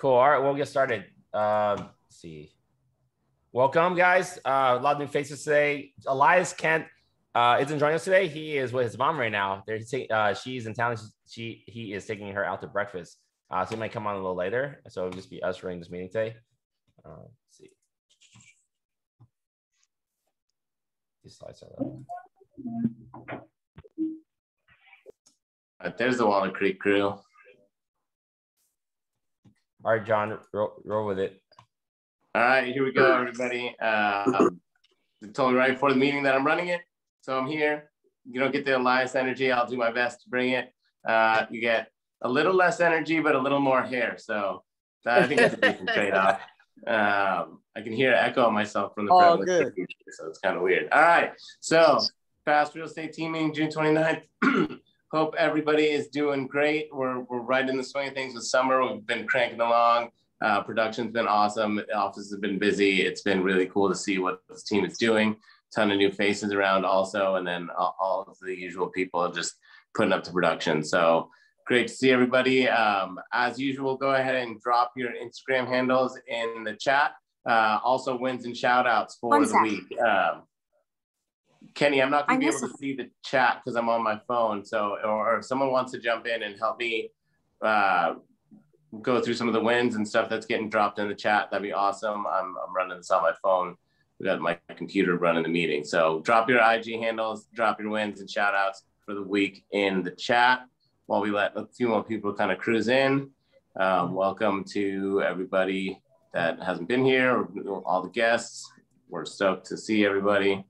Cool. All right, we'll get started. Let's see. Welcome, guys. A lot of new faces today. Elias Kent isn't joining us today. He is with his mom right now. She's in town. He is taking her out to breakfast. So he might come on a little later. So it'll just be us running this meeting today. Let's see. These slides are up. There's the Walnut Creek crew. All right, John, roll with it. All right, here we go, everybody. They told me right before the meeting that I'm running it. So I'm here. You don't get the Elias energy. I'll do my best to bring it. You get a little less energy, but a little more hair. So I think that's a decent trade-off. I can hear an echo of myself from the Oh, good. So it's kind of weird. All right, so Fast Real Estate Team Meeting, June 29th. Hope everybody is doing great. We're right in the swing of things with summer. We've been cranking along. Production's been awesome. The office has been busy. It's been really cool to see what this team is doing. Ton of new faces around also, and then all of the usual people just putting up to production. So great to see everybody. As usual, go ahead and drop your Instagram handles in the chat. Also wins and shout outs for the week. Kenny, I'm not going to be able to see the chat because I'm on my phone. So, or if someone wants to jump in and help me go through some of the wins and stuff that's getting dropped in the chat, that'd be awesome. I'm running this on my phone. We got my computer running the meeting. So drop your IG handles, drop your wins and shout outs for the week in the chat while we let a few more people kind of cruise in. Welcome to everybody that hasn't been here, or all the guests. We're stoked to see everybody.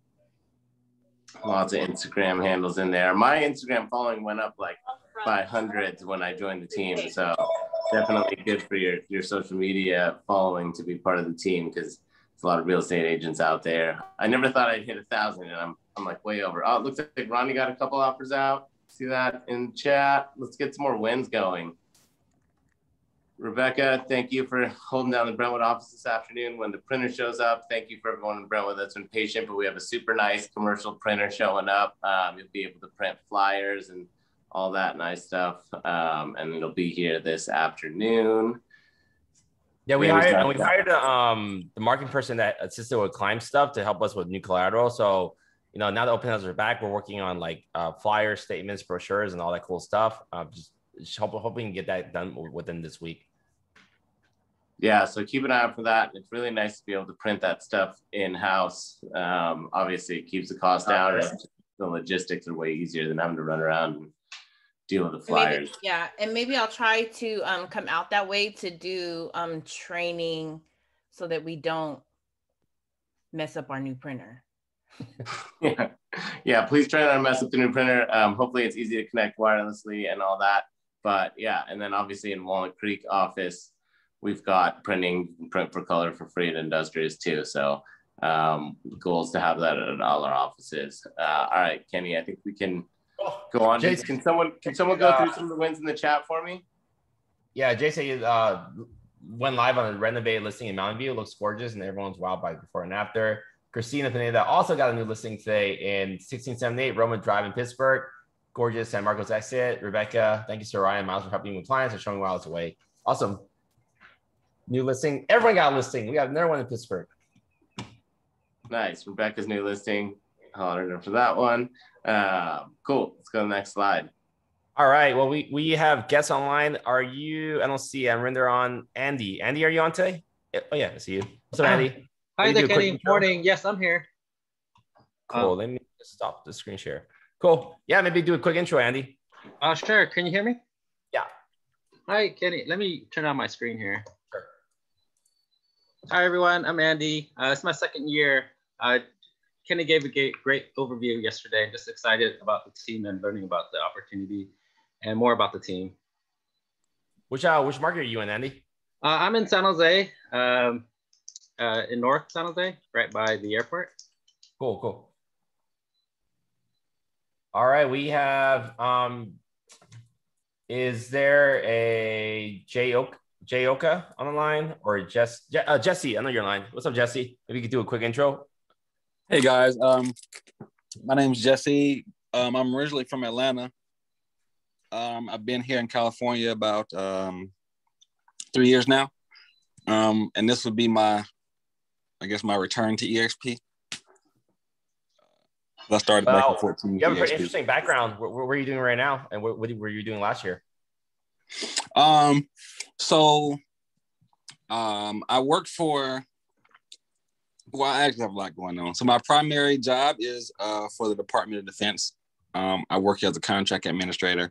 Lots of Instagram handles in there. My Instagram following went up like by hundreds when I joined the team. So definitely good for your social media following to be part of the team, because there's a lot of real estate agents out there. I never thought I'd hit 1,000, and I'm like way over. Oh, it looks like Ronnie got a couple offers out. See that in chat? Let's get some more wins going. Rebecca, thank you for holding down the Brentwood office this afternoon when the printer shows up. Thank you for everyone in Brentwood that's been patient, but we have a super nice commercial printer showing up. You'll be able to print flyers and all that nice stuff. And it'll be here this afternoon. Yeah, we hired the marketing person that assisted with climb stuff to help us with new collateral. So, now the open houses are back. We're working on like flyer statements, brochures, and all that cool stuff. Just hoping we can get that done within this week. Yeah, so keep an eye out for that. It's really nice to be able to print that stuff in-house. Obviously, it keeps the cost down. And the logistics are way easier than having to run around and deal with the flyers. And maybe I'll try to come out that way to do training so that we don't mess up our new printer. Yeah, please try not to mess up the new printer. Hopefully it's easy to connect wirelessly and all that. But yeah, and then obviously in Walnut Creek office, we've got print for color for free at Industrious too. So the goal is to have that at all our offices. All right, Kenny, I think we can go on. Jason, can someone go through some of the wins in the chat for me? Yeah, Jason went live on a renovated listing in Mountain View. It looks gorgeous, and everyone's wowed by before and after. Christina Pineda also got a new listing today in 1678 Roman Drive in Pittsburgh. Gorgeous San Marcos exit. Rebecca, thank you, Soraya and Miles, for helping with clients and showing while it's away. Awesome. New listing. Everyone got a listing. We got another one in Pittsburgh. Nice. Rebecca's new listing. Hollering for that one. Cool. Let's go to the next slide. All right. Well, we have guests online. Are you? I don't see Amrinder on. Andy. Andy, are you on today? Oh yeah, I see you. What's up, Andy? Hi there, Kenny. Morning. Yes, I'm here. Cool. Let me just stop the screen share. Cool. Yeah, maybe do a quick intro, Andy. Sure. Can you hear me? Yeah. Hi, Kenny. Let me turn on my screen here. Sure. Hi, everyone. I'm Andy. It's my second year. Kenny gave a great overview yesterday. I'm just excited about the team and learning about the opportunity and more about the team. Which market are you in, Andy? I'm in San Jose, in North San Jose, right by the airport. Cool. All right, we have, is there a Jay Oka on the line, or Jesse? I know you're online. What's up, Jesse? Maybe you could do a quick intro. Hey guys, my name is Jesse. I'm originally from Atlanta. I've been here in California about 3 years now. And this would be my return to EXP. I started back in 14. You have a pretty interesting background. What were you doing right now? And what were you doing last year? I work for, I actually have a lot going on. So my primary job is for the Department of Defense. I work as a contract administrator.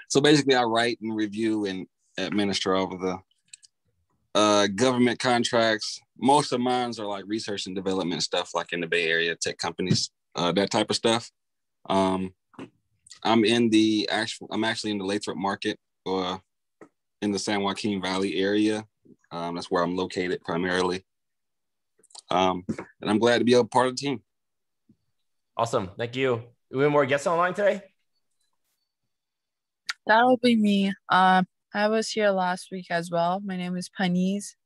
So basically I write and review and administer over the government contracts. Most of mine are like research and development stuff, like in the Bay Area, tech companies, that type of stuff. I'm actually in the Lathrop market, or in the San Joaquin Valley area. That's where I'm located primarily. And I'm glad to be a part of the team. Awesome. Thank you. We have more guests online today? That'll be me. I was here last week as well. My name is Panis.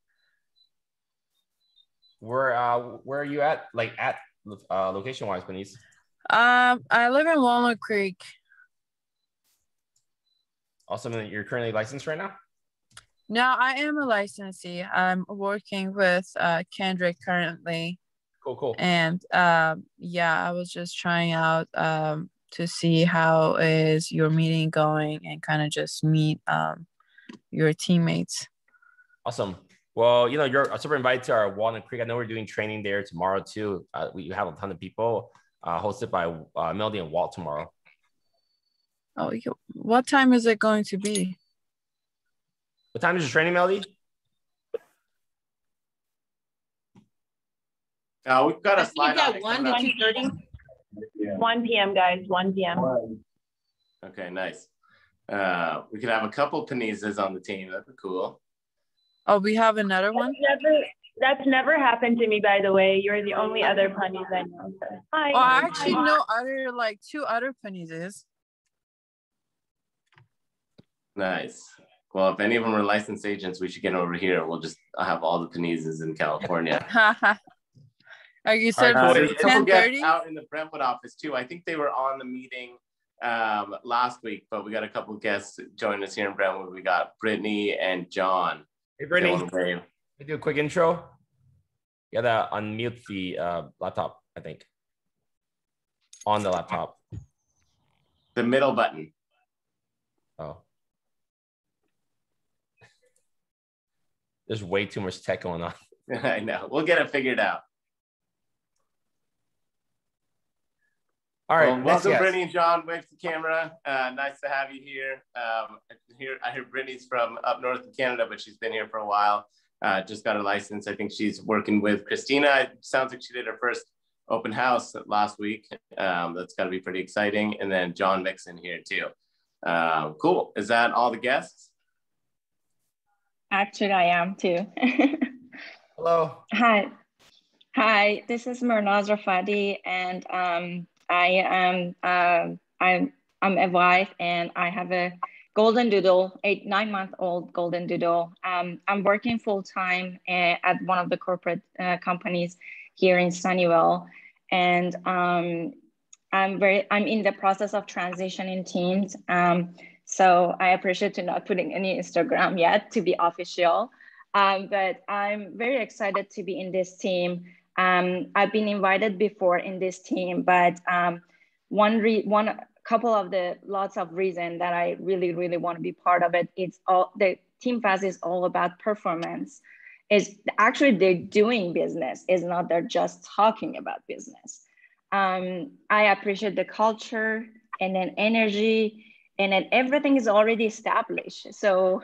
Where are you at? Like at location wise, Panis? I live in Walnut Creek. Awesome. And you're currently licensed right now? No, I am a licensee. I'm working with Kendrick currently. Cool. And yeah, I was just trying out to see how is your meeting going and kind of just meet your teammates. Awesome. Well, you're super invited to our Walnut Creek. I know we're doing training there tomorrow too. We have a ton of people hosted by Melody and Walt tomorrow. Oh, what time is it going to be? What time is your training, Melody? We've got a slide on it. 1 to 2:30. 1 p.m. guys, 1 p.m. Okay, nice. We could have a couple Panises on the team. That'd be cool. Oh, we have another one? That's never happened to me, by the way. You're the only other Panis I know. Hi. Oh, I actually know two other Panises. Nice. Well, if any of them are licensed agents, we should get over here. I'll have all the Panises in California. Are you said there's a couple 10:30? guests out in the Brentwood office too. I think they were on the meeting last week, but we got a couple of guests joining us here in Brentwood. We got Brittany and John. Hey, Brittany, can you do a quick intro? You gotta unmute the laptop, I think. On the laptop. The middle button. Oh. There's way too much tech going on. I know. We'll get it figured out. All right. Well, welcome, Brittany and John. Wave to the camera. Nice to have you here. I hear Brittany's from up north in Canada, but she's been here for a while. Just got her license. I think she's working with Christina. It sounds like she did her first open house last week. That's got to be pretty exciting. And then John Mixon here too. Cool. Is that all the guests? Actually, I am too. Hello. Hi. This is Murnaz Rafati, and I'm a wife, and I have a golden doodle, 9-month-old golden doodle. I'm working full time at one of the corporate companies here in Sunnyvale, and I'm in the process of transitioning teams. So I appreciate you not putting any Instagram yet to be official, but I'm very excited to be in this team. I've been invited before in this team, but couple of the lots of reasons that I really, really want to be part of it. It's all the Team Fast is all about performance. Is actually they're doing business. It's not they're just talking about business. I appreciate the culture and then energy. And then everything is already established. So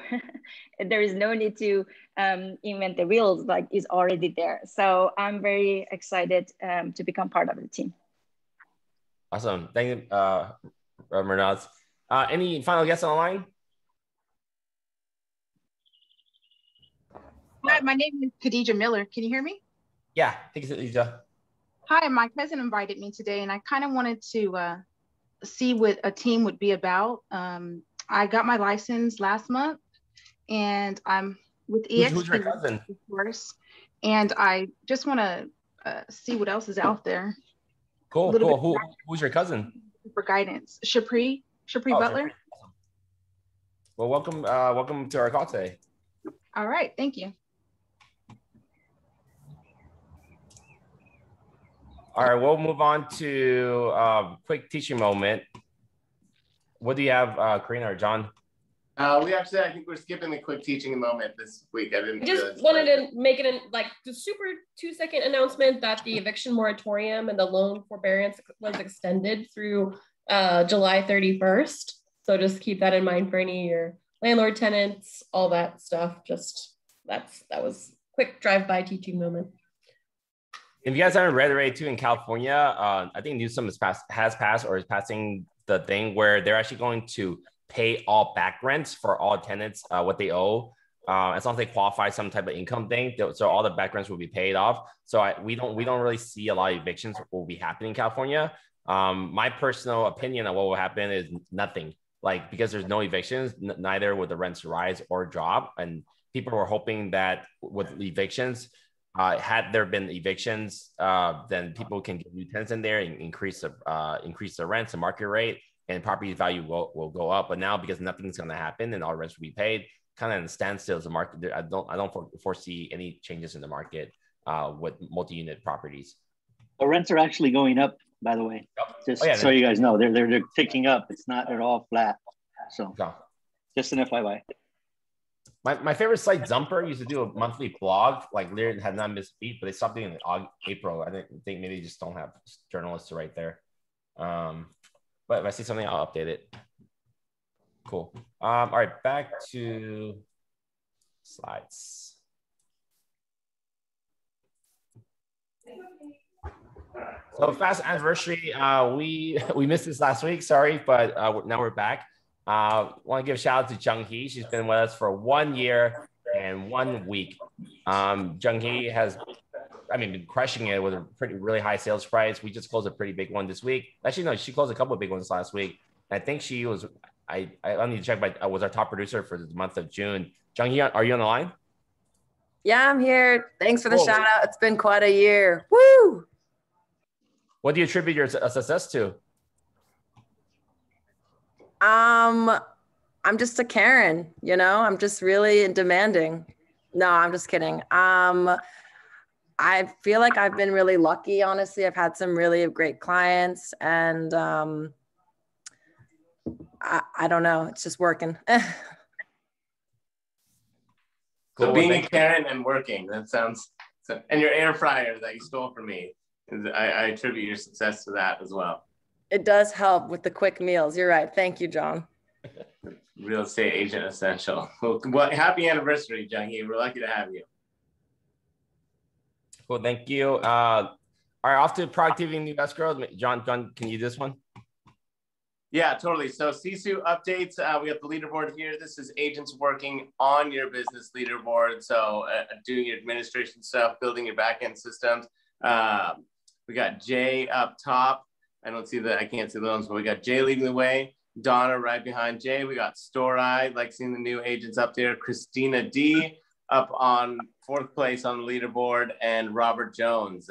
there is no need to invent the wheels, like it's already there. So I'm very excited to become part of the team. Awesome. Thank you, Murnaz. Any final guests on the line? Hi, my name is Khadija Miller. Can you hear me? Yeah, thank you, Khadija. Hi, my cousin invited me today, and I kind of wanted to see what a team would be about. I got my license last month, and I'm with EXP. Who's your cousin? Of course, and I just want to see what else is out there. Cool. Who's your cousin? For guidance, Shapri Butler. Shapri. Awesome. Well, welcome to our call today. All right, thank you. All right, we'll move on to quick teaching moment. What do you have, Karina or John? We actually, I think we're skipping the quick teaching moment this week. I just wanted to make it in like the super 2-second announcement that the eviction moratorium and the loan forbearance was extended through July 31st. So just keep that in mind for any of your landlord tenants, all that stuff. Just that was quick drive-by teaching moment. If you guys haven't read already too, in California, I think Newsom has passed or is passing the thing where they're actually going to pay all back rents for all tenants, what they owe, as long as they qualify some type of income thing. So all the back rents will be paid off. So we don't really see a lot of evictions will be happening in California. My personal opinion on what will happen is nothing. Like, because there's no evictions, neither would the rents rise or drop. And people were hoping that with evictions, had there been evictions, then people can get new tenants in there and increase the rents and market rate, and property value will go up. But now, because nothing's going to happen and all rents will be paid, kind of in standstill as the market. I don't foresee any changes in the market with multi-unit properties. The rents are actually going up, by the way. Just so you guys know, they're ticking up. It's not at all flat. So just an FYI. My favorite site, Zumper, used to do a monthly blog. Like, literally had not missed a beat, but they stopped doing it in April. I think maybe they just don't have journalists to write there. But if I see something, I'll update it. Cool. All right, back to slides. So fast anniversary. We missed this last week. Sorry, but now we're back. Want to give a shout out to Jung Hee. She's been with us for 1 year and 1 week. Jung Hee has, been crushing it with a really high sales price. We just closed a pretty big one this week. Actually, no, she closed a couple of big ones last week. I think she was, I need to check, but was our top producer for the month of June. Jung Hee, are you on the line? Yeah, I'm here. Thanks for the shout out. It's been quite a year. Woo! What do you attribute your success to? I'm just a Karen, I'm just really demanding. No, I'm just kidding. I feel like I've been really lucky, honestly. I've had some really great clients, and I don't know, it's just working. So being a Karen and working, that sounds, and your air fryer that you stole from me, I attribute your success to that as well. It does help with the quick meals. You're right. Thank you, John. Real estate agent essential. Well, happy anniversary, Jung Hee. We're lucky to have you. Cool. Thank you. All right, off to productivity new escrow. John, can you do this one? Yeah, totally. So CSU updates. We have the leaderboard here. This is agents working on your business leaderboard. So doing your administration stuff, building your backend systems. We got Jay up top. I can't see the ones, but we got Jay leading the way. Donna right behind Jay. We got Story, like seeing the new agents up there. Christina D up on 4th place on the leaderboard, and Robert Jones.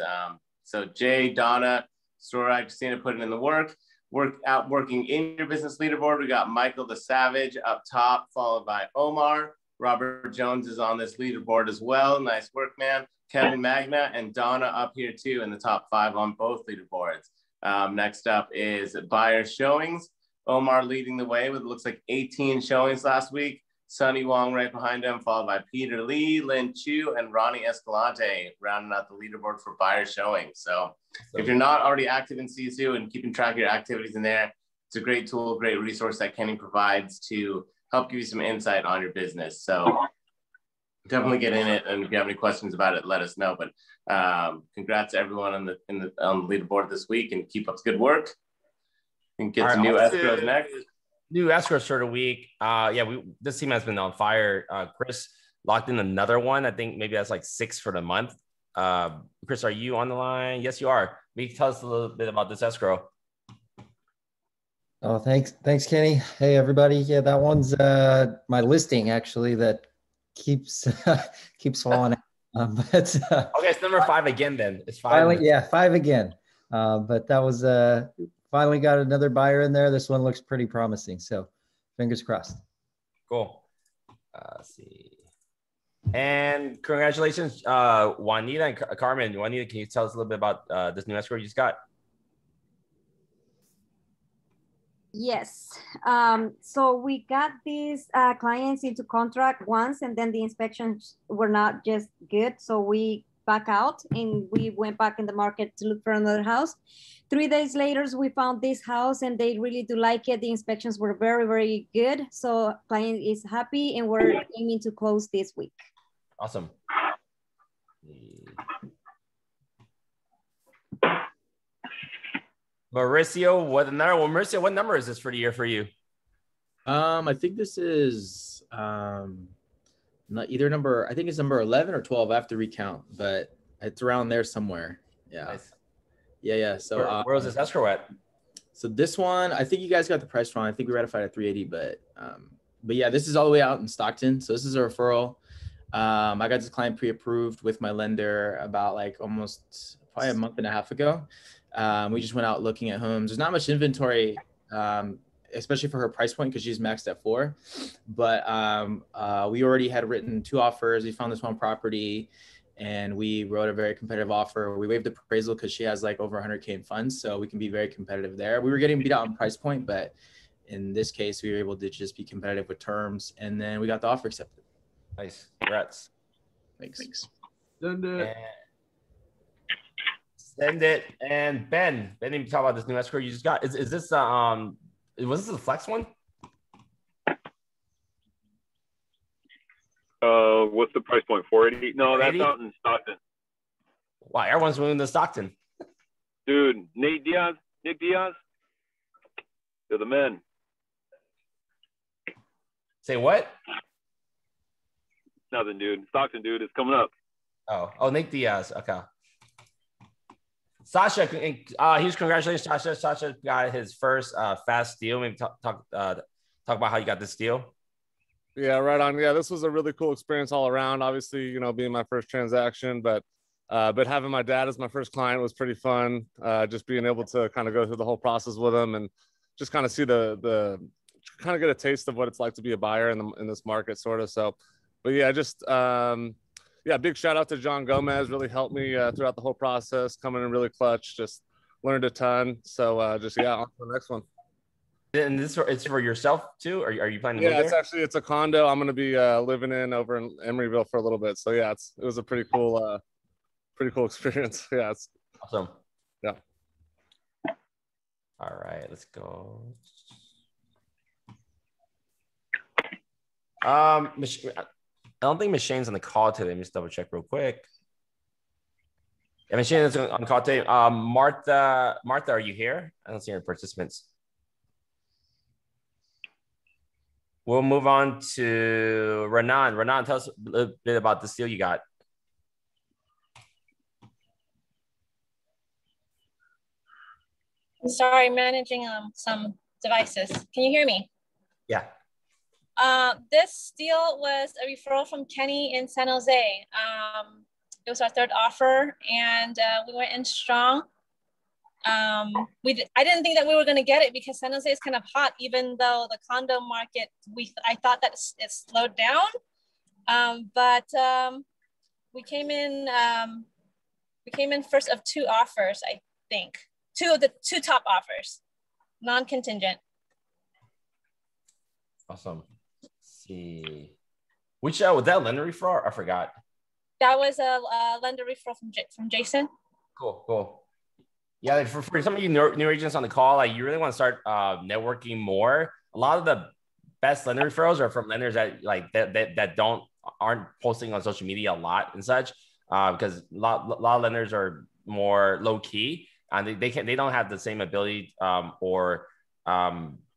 So Jay, Donna, Story, Christina putting in the working in your business leaderboard. We got Michael the Savage up top, followed by Omar. Robert Jones is on this leaderboard as well. Nice work, man. Kevin Magna and Donna up here too in the top 5 on both leaderboards. Next up is buyer showings. Omar leading the way with, looks like 18 showings last week. Sunny Wong right behind him, followed by Peter Lee, Lin Chu, and Ronnie Escalante rounding out the leaderboard for buyer showings. So if you're not already active in CSU and keeping track of your activities in there, it's a great tool, great resource that Kenny provides to help give you some insight on your business. So definitely get in it. And if you have any questions about it, let us know. But congrats to everyone on the leaderboard this week, and keep up the good work. And get some new escrows next. New escrows for the week. This team has been on fire. Chris locked in another one. I think maybe that's like 6 for the month. Chris, are you on the line? Yes, you are. Maybe tell us a little bit about this escrow. Oh, thanks, Kenny. Hey, everybody. Yeah, that one's my listing actually that keeps falling out. Okay, it's number 5 again. Then it's 5. Finally, 5 again. But that was finally got another buyer in there. This one looks pretty promising. So fingers crossed. Cool. Let's see. And congratulations, Juanita and Carmen. Juanita, can you tell us a little bit about this new escrow you just got? Yes. So we got these clients into contract once, and then the inspections were not just good. So we back out and we went back in the market to look for another house. 3 days later, we found this house and they really do like it. The inspections were very, very good. So client is happy and we're aiming to close this week. Awesome. Mauricio, what number is this for the year for you? I think this is not either number. I think it's number 11 or 12 after recount, but it's around there somewhere. Yeah. Nice. Yeah. So where was this escrow at? So this one, I think you guys got the price wrong. I think we ratified at 380, but yeah, this is all the way out in Stockton. So this is a referral. I got this client pre-approved with my lender about like probably a month and a half ago. We just went out looking at homes. There's not much inventory, especially for her price point because she's maxed at 4. But we already had written 2 offers. We found this one property and we wrote a very competitive offer. We waived the appraisal because she has like over 100K in funds. So we can be very competitive there. We were getting beat out on price point, but in this case, we were able to just be competitive with terms. And then we got the offer accepted. Nice. Congrats. Thanks. Send it. And Ben, didn't talk about this new escrow you just got. Is this was this the flex one? What's the price point? 480? No, 480? that's out in Stockton. Wow, everyone's moving to Stockton. Dude, Nick Diaz, they're the men. Say what? Nothing, dude. Stockton, dude, it's coming up. Oh, Nick Diaz. Okay. Sasha, huge congratulations, Sasha. Sasha got his first fast deal. Maybe talk about how you got this deal. Yeah, right on. Yeah, this was a really cool experience all around. Obviously, you know, being my first transaction, but having my dad as my first client was pretty fun. Just being able to kind of go through the whole process with him and just kind of see the kind of get a taste of what it's like to be a buyer in this market, sort of. So, but yeah, just big shout out to John Gomez. Really helped me throughout the whole process. Coming in really clutch. Just learned a ton. So on to the next one. And it's for yourself too? Or are you planning to move there? It's a condo I'm going to be living in over in Emeryville for a little bit. So yeah, it was a pretty cool experience. Yeah, it's awesome. Yeah. All right, let's go. I don't think Miss Shane's on the call today. Let me just double check real quick. Yeah, Miss Shane is on the call today. Martha, are you here? I don't see any participants. We'll move on to Renan. Renan, tell us a little bit about this deal you got. I'm sorry, managing some devices. Can you hear me? Yeah. This deal was a referral from Kenny in San Jose. It was our 3rd offer, and we went in strong. I didn't think that we were going to get it because San Jose is kind of hot, even though the condo market, I thought that it slowed down. But we came in first of 2 offers, I think. 2 of the 2 top offers, non-contingent. Awesome. Let's see. Which was that lender referral? I forgot. That was a lender referral from Jason. Cool. Yeah, for some of you new agents on the call, like you really want to start networking more. A lot of the best lender referrals are from lenders that aren't posting on social media a lot and such, because a lot of lenders are more low key and they don't have the same ability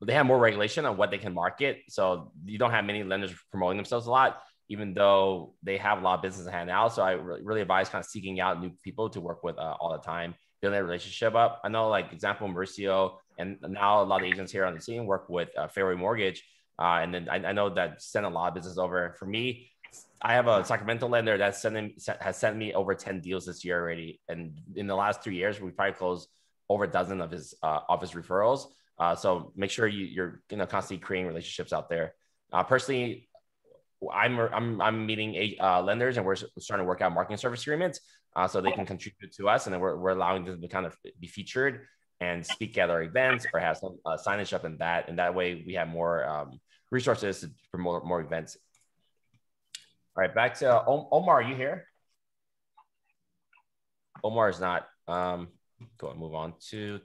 they have more regulation on what they can market. So you don't have many lenders promoting themselves a lot, even though they have a lot of business to hand out. So I really advise kind of seeking out new people to work with all the time, building that relationship up. I know, like example, Mauricio, and now a lot of agents here on the scene work with Fairway Mortgage. And then I know that sent a lot of business over. For me, I have a Sacramento lender that has sent me over 10 deals this year already. And in the last 3 years, we probably closed over a dozen of his office referrals. So make sure you're constantly creating relationships out there. Personally, I'm meeting lenders, and we're starting to work out marketing service agreements so they can contribute to us, and then we're allowing them to kind of be featured and speak at our events or have some signage up in that, and that way we have more resources to promote more events. All right, back to Omar. Are you here? Omar is not. Go and move on to.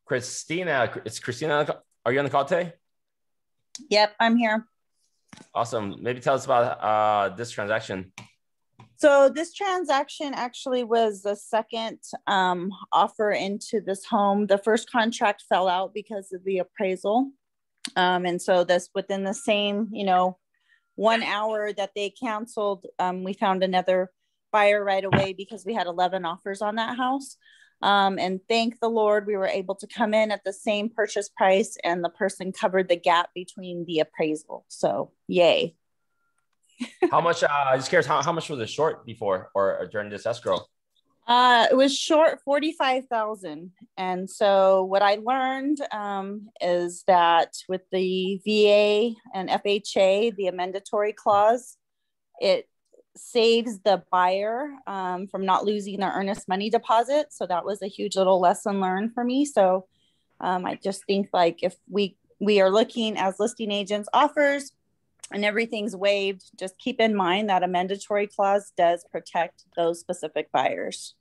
Christina. It's Christina. Are you on the call today? Yep, I'm here. Awesome. Maybe tell us about this transaction. So this transaction actually was the second offer into this home. The first contract fell out because of the appraisal. And so that's within the same, 1 hour that they canceled, we found another buyer right away because we had 11 offers on that house. And thank the Lord, we were able to come in at the same purchase price, and the person covered the gap between the appraisal. So yay. How much, just curious, how much was it short before or during this escrow? It was short 45,000. And so what I learned is that with the VA and FHA, the amendatory clause, it saves the buyer from not losing their earnest money deposit. So that was a huge little lesson learned for me. So I just think like if we are looking as listing agents offers and everything's waived, just keep in mind that a mandatory clause does protect those specific buyers.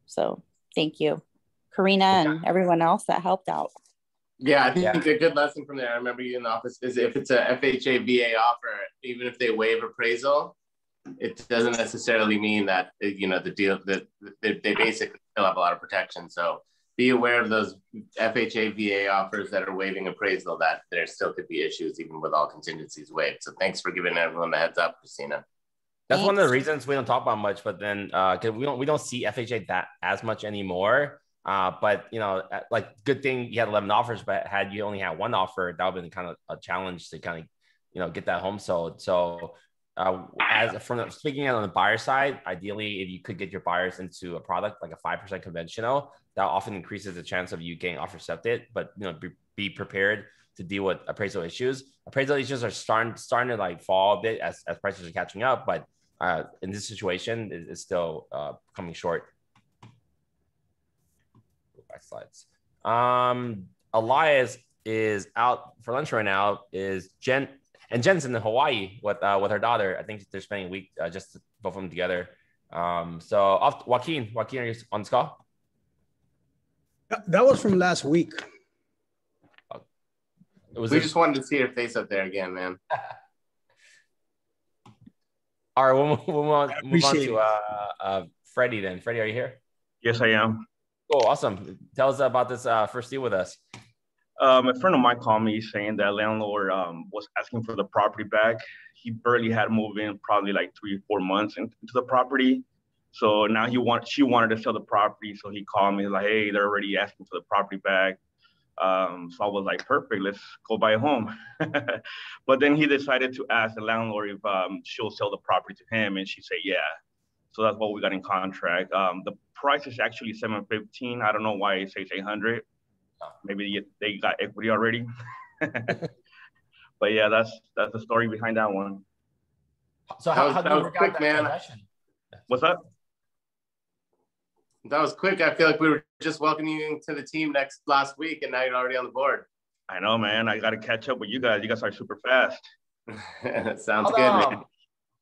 So thank you, Karina, and everyone else that helped out. Yeah, I think a good lesson from there, I remember you in the office, is if it's a FHA VA offer, even if they waive appraisal, it doesn't necessarily mean that, the deal, that they basically still have a lot of protection. So be aware of those FHA VA offers that are waiving appraisal, that there still could be issues even with all contingencies waived. So thanks for giving everyone the heads up, Christina. That's one of the reasons we don't talk about much, but then because we don't see FHA that as much anymore. But like good thing you had 11 offers, but had you only had one offer, that would have been kind of a challenge to kind of get that home sold. So speaking on the buyer side, ideally, if you could get your buyers into a product like a 5% conventional, that often increases the chance of you getting offer accepted. But be prepared to deal with appraisal issues. Appraisal issues are starting to like fall a bit as prices are catching up, but in this situation, it's still coming short. Back slides. Elias is out for lunch right now. Jen's in Hawaii with her daughter. I think they're spending a week just both of them together. So Joaquin, are you on this call? That was from last week. We just wanted to see your face up there again, man. All right, we'll move on to Freddie then. Freddie, are you here? Yes, I am. Cool, awesome. Tell us about this first deal with us. A friend of mine called me saying that landlord was asking for the property back. He barely had moved in, probably like 3-4 months into the property. So now she wanted to sell the property. So he called me like, hey, they're already asking for the property back. So I was like, perfect, let's go buy a home. But then he decided to ask the landlord if she'll sell the property to him, and she said, yeah. So that's what we got in contract. The price is actually $715. I don't know why it says $800. Maybe they got equity already. But yeah, that's the story behind that one. So how did you work out that transaction? What's up? That was quick. I feel like we were just welcoming you to the team last week, and now you're already on the board. I know, man. I got to catch up with you guys. You guys are super fast. Sounds good, man.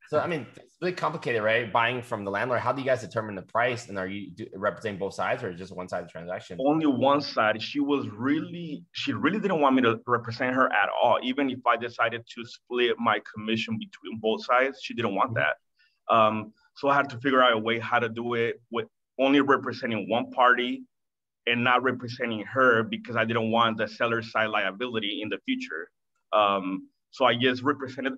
So, I mean, it's really complicated, right? Buying from the landlord. How do you guys determine the price? And are you representing both sides, or just one side of the transaction? Only one side. She really didn't want me to represent her at all. Even if I decided to split my commission between both sides, she didn't want that. So I had to figure out a way how to do it with only representing one party and not representing her, because I didn't want the seller side liability in the future. So I just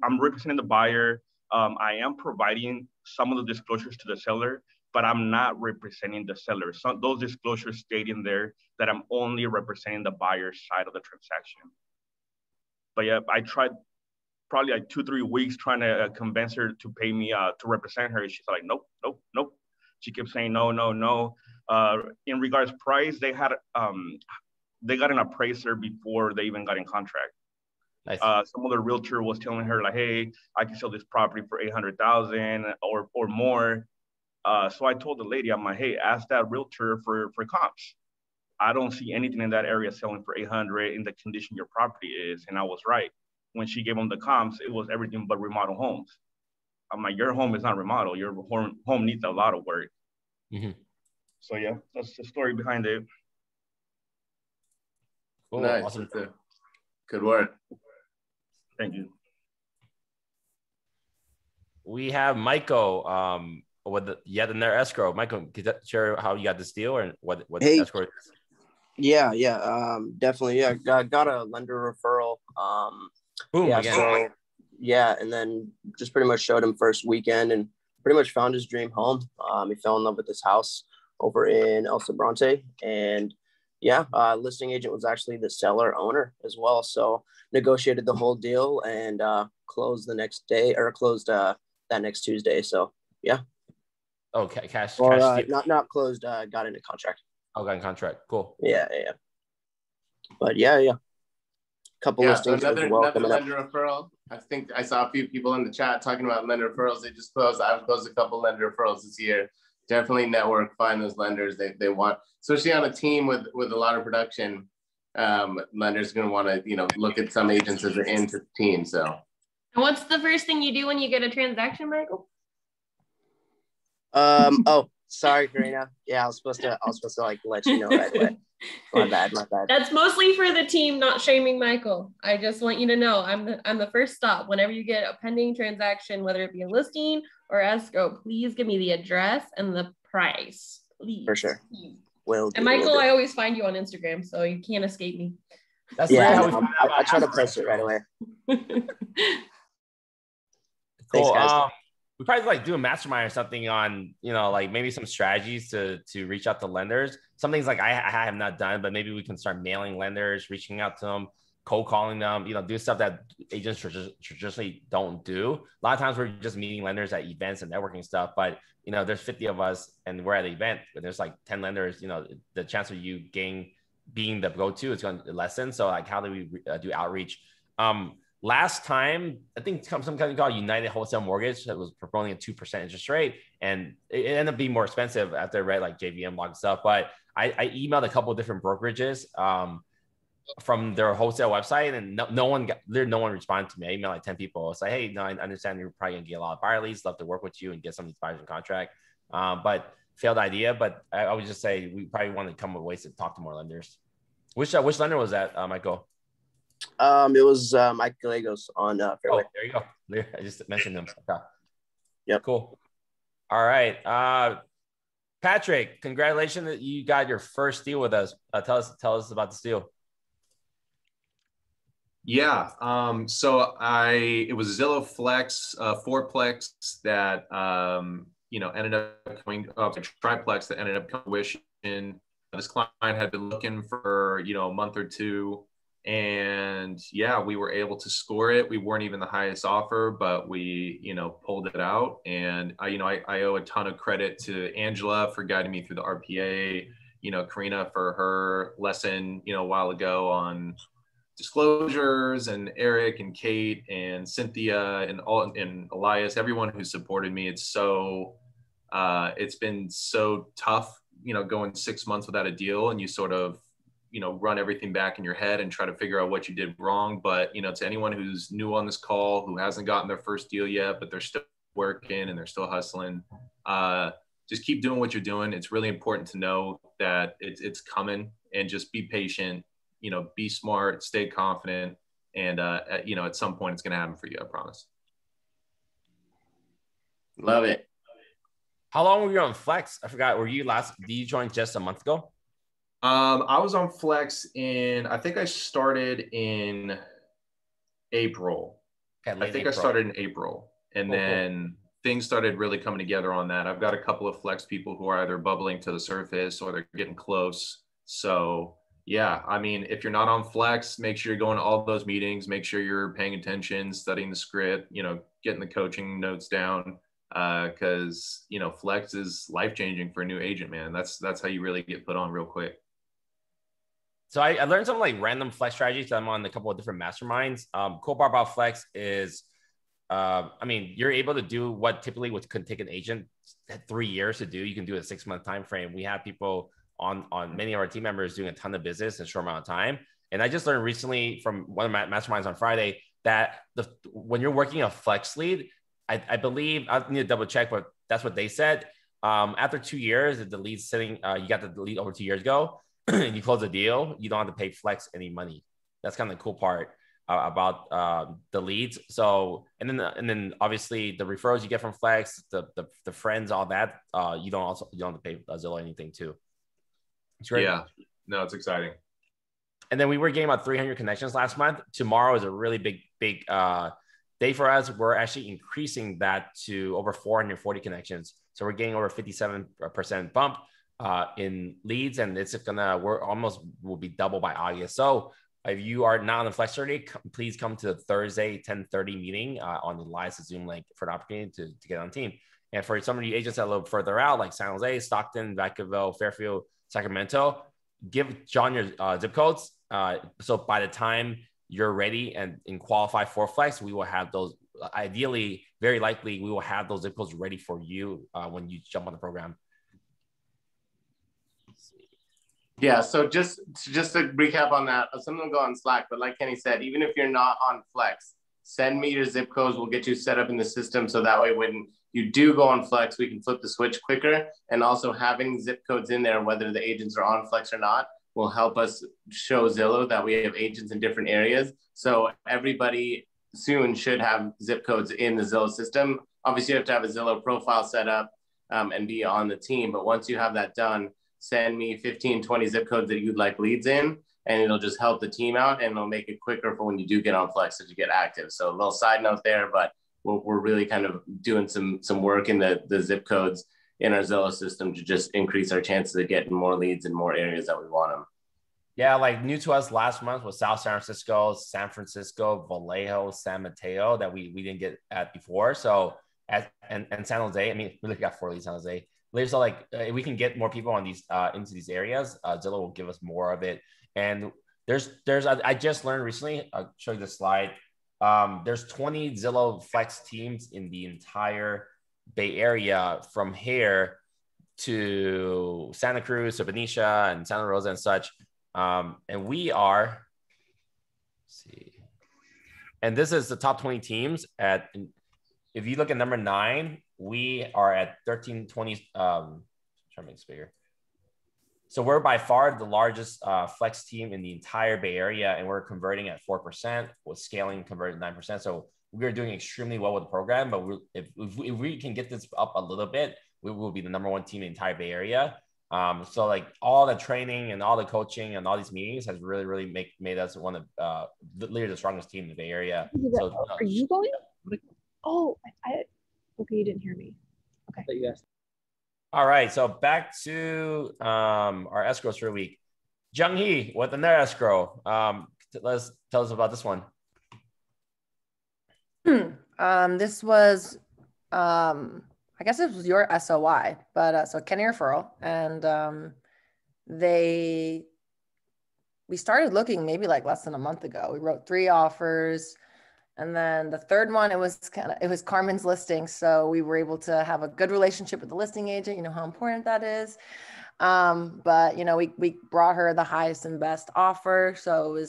I'm representing the buyer. I am providing some of the disclosures to the seller, but I'm not representing the seller. So those disclosures state in there that I'm only representing the buyer's side of the transaction. But yeah, I tried probably like 2-3 weeks trying to convince her to pay me to represent her. She's like, nope, nope, nope. She kept saying no, no, no. In regards to price, they had they got an appraiser before they even got in contract. Nice. Some other realtor was telling her like, hey, I can sell this property for 800,000 or more. So I told the lady, I'm like, hey, ask that realtor for comps. I don't see anything in that area selling for 800 in the condition your property is. And I was right. When she gave them the comps, it was everything but remodel homes. I'm like, your home is not remodeled. Your home needs a lot of work. Mm-hmm. So yeah, that's the story behind it. Cool. Nice. Awesome. Good work. Thank you. We have Michael with yet another escrow. Michael, can you share how you got this deal or what Hey. escrow is? Yeah, definitely. Yeah, got a lender referral. Boom, yeah, again. so yeah, and then just pretty much showed him first weekend and pretty much found his dream home. He fell in love with this house over in El Sobrante, and yeah, listing agent was actually the seller owner as well. So negotiated the whole deal and closed the next day, or closed that next Tuesday. So yeah. Okay, cash. Or cash not closed. Got into contract. Oh, got in contract. Cool. Yeah. But yeah. Couple listings. Another lender referral. I think I saw a few people in the chat talking about lender referrals. They just closed. I've closed a couple lender referrals this year. Definitely network, find those lenders they want, especially on a team with a lot of production. Lenders going to want to look at some agents as an into the team. So, and what's the first thing you do when you get a transaction, Michael? Oh, sorry, Karina. Yeah, I was supposed to like let you know right away. My bad. That's mostly for the team, not shaming Michael. I just want you to know I'm the first stop. Whenever you get a pending transaction, whether it be a listing or escrow, please give me the address and the price, please. For sure. And Michael, I always find you on Instagram, so you can't escape me. That's I try to post it right away. Cool. Guys. We probably like do a mastermind or something on, like maybe some strategies to reach out to lenders. Some things like I have not done, but maybe we can start mailing lenders, reaching out to them, cold calling them, do stuff that agents traditionally don't do. A lot of times we're just meeting lenders at events and networking stuff, but there's 50 of us and we're at an event and there's like 10 lenders, the chance of you being the go-to is going to lessen. So like, how do we do outreach? Last time, I think some company called United Wholesale Mortgage that was proposing a 2% interest rate, and it ended up being more expensive after I read like JVM log stuff. But I emailed a couple of different brokerages from their wholesale website, and no one responded to me. I emailed like 10 people. It's like, hey, no, I understand you're probably gonna get a lot of buyer leads. Love to work with you and get some of these buyers in contract. But failed idea. But I would just say we probably want to come up with ways to talk to more lenders. Which lender was that, Michael? It was Mike Gallegos on Fairway. Oh, there you go. I just mentioned him. Okay. Yep. Cool. All right. Patrick, congratulations that you got your first deal with us. Tell us about this deal. Yeah. So it was Zillow Flex, fourplex that ended up coming up, triplex that ended up coming to fruition. This client had been looking for a month or two. And yeah, we were able to score it. We weren't even the highest offer, but we, pulled it out. And I owe a ton of credit to Angela for guiding me through the RPA, Karina for her lesson, a while ago on disclosures, and Eric and Kate and Cynthia and Elias, everyone who supported me. It's been so tough, going 6 months without a deal, and you sort of, run everything back in your head and try to figure out what you did wrong. But, to anyone who's new on this call, who hasn't gotten their first deal yet, but they're still working and they're still hustling, just keep doing what you're doing. It's really important to know that it's coming, and just be patient, be smart, stay confident. And, at some point it's going to happen for you. I promise. Love it. How long were you on Flex? I forgot. Did you join just a month ago? I was on Flex I think I started in April. I started in April, and then things started really coming together on that. I've got a couple of Flex people who are either bubbling to the surface or they're getting close. So yeah, I mean, if you're not on Flex, make sure you're going to all those meetings, make sure you're paying attention, studying the script, getting the coaching notes down. Cause Flex is life-changing for a new agent, man. That's how you really get put on real quick. So I learned some like random flex strategies. I'm on a couple of different masterminds. Cool part about flex is, I mean, you're able to do what typically could take an agent 3 years to do. You can do a 6-month time frame. We have people on many of our team members doing a ton of business in a short amount of time. And I just learned recently from one of my masterminds on Friday that when you're working a flex lead, I believe, I need to double check, but that's what they said. After 2 years, if the lead's sitting, you got the lead over 2 years ago, and you close the deal, you don't have to pay flex any money. That's kind of the cool part about the leads. So, and then obviously the referrals you get from flex, the friends, all that, you don't have to pay Zillow anything too. It's great. Yeah, no, it's exciting. And then we were getting about 300 connections last month. Tomorrow is a really big day for us. We're actually increasing that to over 440 connections. So we're getting over 57% bump in leads, and it's will be double by August. So if you are not on the flex already, please come to the Thursday 10:30 meeting on the live Zoom link for the opportunity to get on team. And for some of you agents that are a little further out, like San Jose, Stockton, Vacaville, Fairfield, Sacramento, give John your zip codes. So by the time you're ready and qualify for flex, we will have those. Ideally, very likely, we will have those zip codes ready for you when you jump on the program. Yeah, so just to recap on that, someone will go on Slack, but like Kenny said, even if you're not on Flex, send me your zip codes. We'll get you set up in the system so that way when you do go on Flex, we can flip the switch quicker. And also having zip codes in there, whether the agents are on Flex or not, will help us show Zillow that we have agents in different areas. So everybody soon should have zip codes in the Zillow system. Obviously, you have to have a Zillow profile set up and be on the team. But once you have that done, send me 15, 20 zip codes that you'd like leads in, and it'll just help the team out, and it'll make it quicker for when you do get on Flex to get active. So a little side note there, but we're really kind of doing some work in the zip codes in our Zillow system to just increase our chances of getting more leads in more areas that we want them. Yeah, like new to us last month was South San Francisco, Vallejo, San Mateo that we didn't get at before. So and San Jose, I mean, we really got 4 leads San Jose. So like we can get more people on these into these areas. Zillow will give us more of it. And I just learned recently, I'll show you the slide. There's 20 Zillow Flex teams in the entire Bay Area from here to Santa Cruz, to Benicia and Santa Rosa and such. And we are, let's see, and this is the top 20 teams if you look at number 9, we are at 1320. Trying to make this bigger. So we're by far the largest flex team in the entire Bay Area, and we're converting at 4%, with scaling converted 9%. So we're doing extremely well with the program. But if we can get this up a little bit, we will be the number 1 team in the entire Bay Area. So like all the training and all the coaching and all these meetings has really made us one of literally the strongest team in the Bay Area. So, are you going? Oh, okay, you didn't hear me. Okay. Yes. All right, so back to our escrows for the week. Jung Hee with another escrow. Tell us about this one. This was, I guess it was your SOI, but so Kenny referral, and we started looking maybe like less than a month ago. We wrote 3 offers. And then the third one, it was Carmen's listing. So we were able to have a good relationship with the listing agent. You know how important that is. But, you know, we brought her the highest and best offer. So it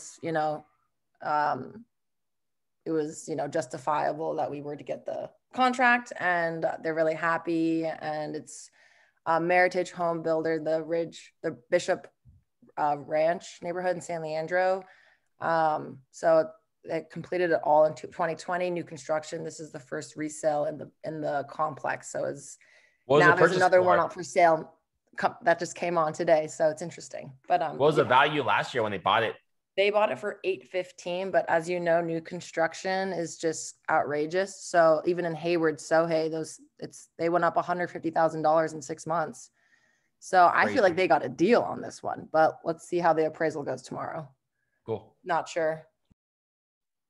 was, justifiable that we were to get the contract, and they're really happy. And it's Meritage Home Builder, the Bishop Ranch neighborhood in San Leandro. So it completed it all in 2020, new construction. This is the first resale in the complex. So now there's another one up for sale that just came on today. So it's interesting. But what was the value last year when they bought it? They bought it for $815, but as you know, new construction is just outrageous. So even in Hayward, Sohey, they went up $150,000 in 6 months. So I feel like they got a deal on this one, but let's see how the appraisal goes tomorrow. Cool. Not sure.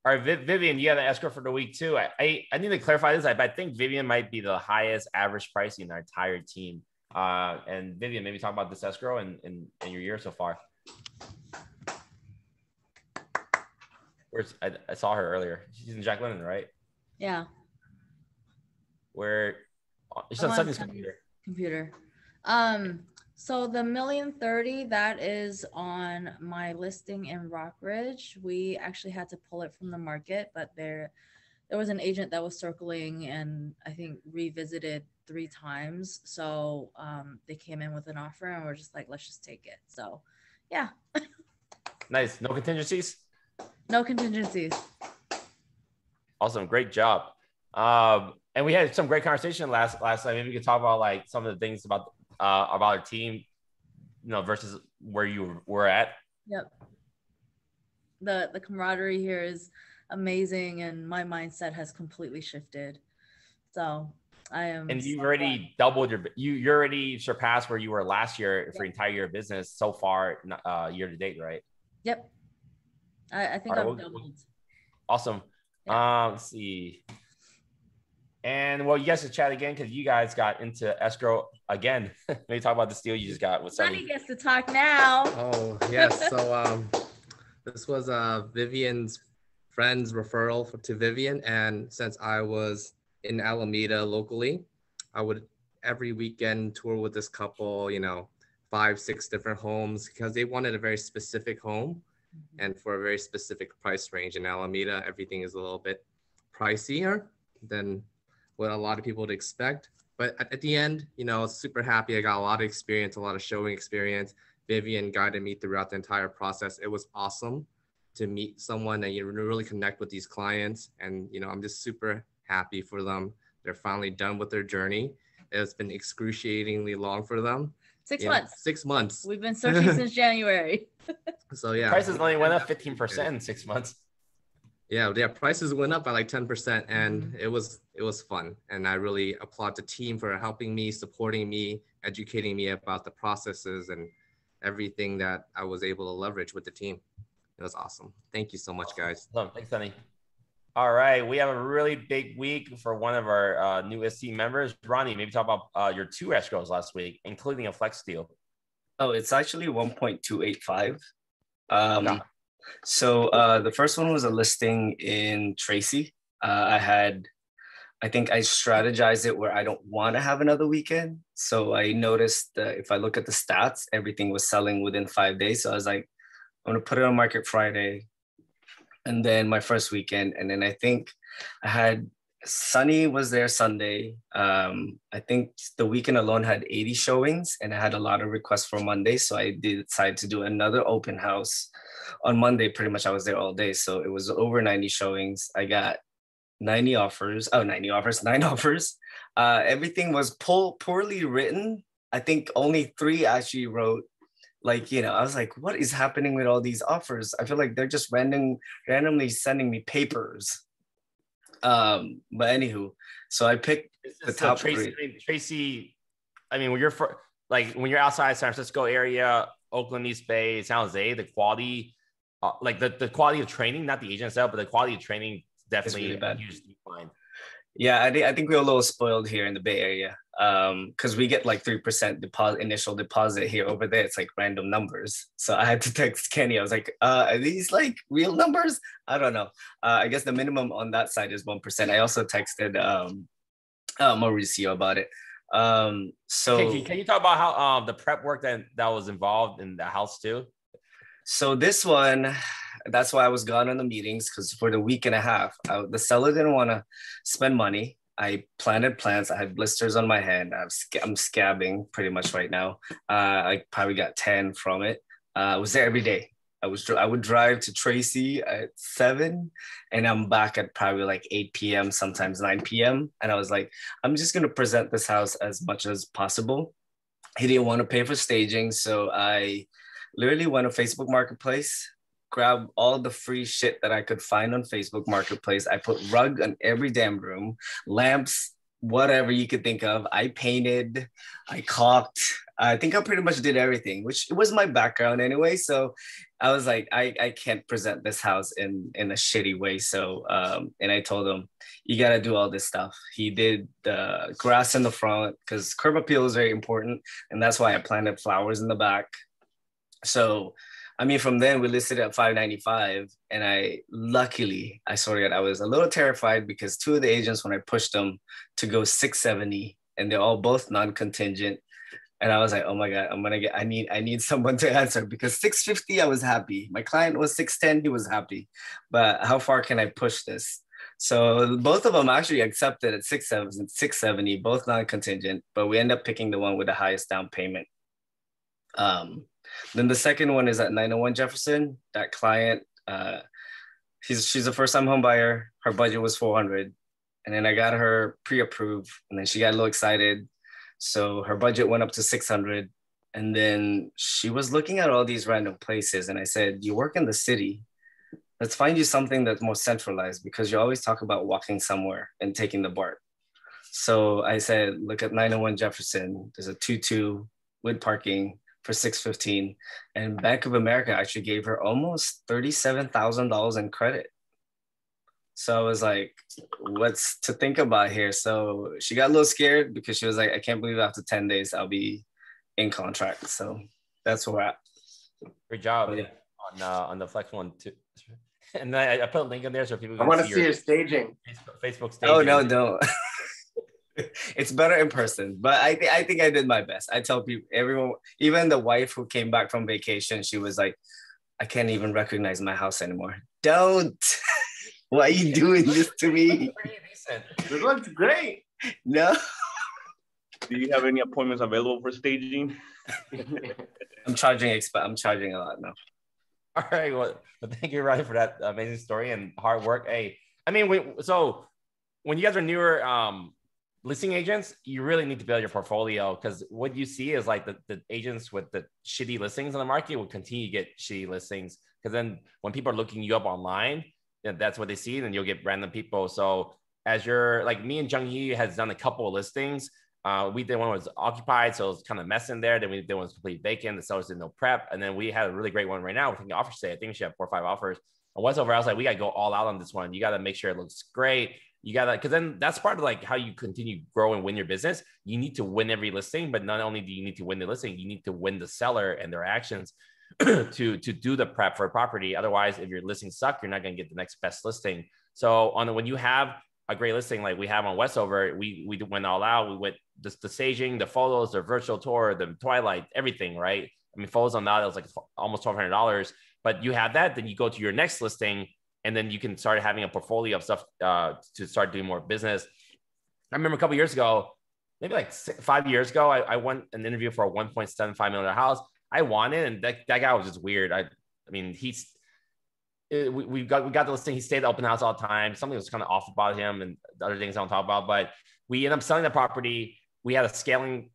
All right, Vivian, you got an escrow for the week too. I need to clarify this. I think Vivian might be the highest average price in our entire team. And Vivian, maybe talk about this escrow and your year so far. Where's I saw her earlier. She's in Jack London, right? Yeah. Where she's on Sunny's computer. So the 1,030,000, that is on my listing in Rockridge. We actually had to pull it from the market, but there was an agent that was circling and I think revisited 3 times. So they came in with an offer and we're just like, let's just take it. So yeah. Nice. No contingencies? No contingencies. Awesome. Great job. And we had some great conversation last night. Maybe we could talk about like some of the things about our team, versus where you were at. Yep. The camaraderie here is amazing, and my mindset has completely shifted. So I am. And you've already doubled you already surpassed where you were last year for entire year of business so far, year to date, right? Yep. I think I've doubled. Awesome. Yeah. Let's see. And well, you guys should chat again because you guys got into escrow again. Maybe talk about this deal you just got with Sunny. Sunny gets to talk now. Oh yes. So this was Vivian's friend's referral to Vivian, and since I was in Alameda locally, I would every weekend tour with this couple. 5, 6 different homes because they wanted a very specific home, and for a very specific price range. In Alameda, everything is a little bit pricier than what a lot of people would expect. But at the end, super happy. I got a lot of experience, a lot of showing experience. Vivian guided me throughout the entire process. It was awesome to meet someone and you really connect with these clients. And, I'm just super happy for them. They're finally done with their journey. It's been excruciatingly long for them. 6 months. 6 months. We've been searching since January. So yeah. Prices only went up 15% in 6 months. Yeah, prices went up by like 10%, and it was fun. And I really applaud the team for helping me, supporting me, educating me about the processes and everything that I was able to leverage with the team. It was awesome. Thank you so much, guys. Awesome. Thanks, Sunny. All right, we have a really big week for one of our newest team members. Ronnie, maybe talk about your 2 escrows last week, including a flex deal. Oh, it's actually 1.285. So the first one was a listing in Tracy. I think I strategized it where I don't want to have another weekend. So I noticed that if I look at the stats, everything was selling within 5 days. So I was like, I'm going to put it on market Friday and then my first weekend. And then I think I had Sunny was there Sunday. I think the weekend alone had 80 showings and I had a lot of requests for Monday. So I decided to do another open house on Monday. Pretty much I was there all day. So it was over 90 showings. I got 9 offers. Everything was poorly written. I think only 3 actually wrote, I was like, what is happening with all these offers? I feel like they're just randomly sending me papers. But anywho, so I picked the top 3. Tracy, when you're outside San Francisco area, Oakland, East Bay, San Jose, the quality, the quality of training, not the agent itself, but the quality of training definitely really bad. Huge decline. Yeah, I think we're a little spoiled here in the Bay Area because we get like 3% initial deposit here. Over there, it's like random numbers. So I had to text Kenny. I was like, are these like real numbers? I don't know. I guess the minimum on that side is 1%. I also texted Mauricio about it. So can you talk about how the prep work that was involved in the house too? So this one, that's why I was gone on the meetings, because for the week and a half, the seller didn't want to spend money. I planted plants. I had blisters on my hand. I'm scabbing pretty much right now. I probably got 10 from it. I was there every day. I would drive to Tracy at 7 and I'm back at probably like 8 p.m., sometimes 9 p.m. And I was like, I'm just going to present this house as much as possible. He didn't want to pay for staging. So I literally went to Facebook Marketplace, grabbed all the free shit that I could find on Facebook Marketplace. I put rug on every damn room, lamps, whatever you could think of. I painted, I caulked. I think I pretty much did everything, which was my background anyway. So I was like, I can't present this house in a shitty way. So, and I told him, you got to do all this stuff. He did the grass in the front because curb appeal is very important. And that's why I planted flowers in the back. So I mean, from then we listed at 595, and luckily, I swear to God, I was a little terrified because two of the agents, when I pushed them to go 670, and they're all both non-contingent, and I was like, oh my God, I need someone to answer, because 650, I was happy. My client was 610, he was happy, but how far can I push this? So both of them actually accepted at 670, both non-contingent, but we end up picking the one with the highest down payment. Then the second one is at 901 Jefferson. That client, she's a first-time home buyer. Her budget was 400, and then I got her pre-approved, and then she got a little excited, so her budget went up to 600. And then she was looking at all these random places, and I said, "You work in the city. Let's find you something that's more centralized, because you always talk about walking somewhere and taking the BART." So I said, "Look at 901 Jefferson. There's a 2-2 with parking for $615, and Bank of America actually gave her almost $37,000 in credit." So I was like, what's to think about here? So she got a little scared because she was like, I can't believe after 10 days I'll be in contract. So that's where we're at. Great job on the flex one too. And I put a link in there so people can I want to see your staging. Facebook staging. Oh, no. It's better in person, but I think I did my best. I tell people, everyone, even the wife who came back from vacation, she was like, I can't even recognize my house anymore. Don't. Why are you doing this to me? Pretty decent. It looks great. No. Do you have any appointments available for staging? I'm charging a lot now. All right. Well, thank you, Ryan, for that amazing story and hard work. Hey, I mean, so when you guys are newer listing agents, you really need to build your portfolio, because what you see is like the agents with the shitty listings on the market will continue to get shitty listings, because then when people are looking you up online, that's what they see, and then you'll get random people. So as you're like, me and Jung Hee has done a couple of listings. We did one was occupied, so it was kind of mess in there. Then we did one was completely vacant. The sellers did no prep, and then we had a really great one right now. We're thinking offers today. I think we should have 4 or 5 offers. And what's over? I was like, we got to go all out on this one. You got to make sure it looks great. You got to, because then that's part of like how you continue grow and win your business. You need to win every listing, but not only do you need to win the listing, you need to win the seller and their actions to do the prep for a property. Otherwise, if your listings suck, you're not going to get the next best listing. So when you have a great listing like we have on Westover, we went all out. We went the staging, the photos, the virtual tour, the twilight, everything, right? I mean, photos on that, it was like almost $1,200. But you have that, then you go to your next listing, and then you can start having a portfolio of stuff to start doing more business. I remember a couple of years ago, maybe like 5 years ago, I went an interview for a $1.75 million house. I wanted, and that guy was just weird. I mean, we got the listing. He stayed at the open house all the time. Something was kind of off about him, and the other things I don't talk about. But we ended up selling the property. We had a scaling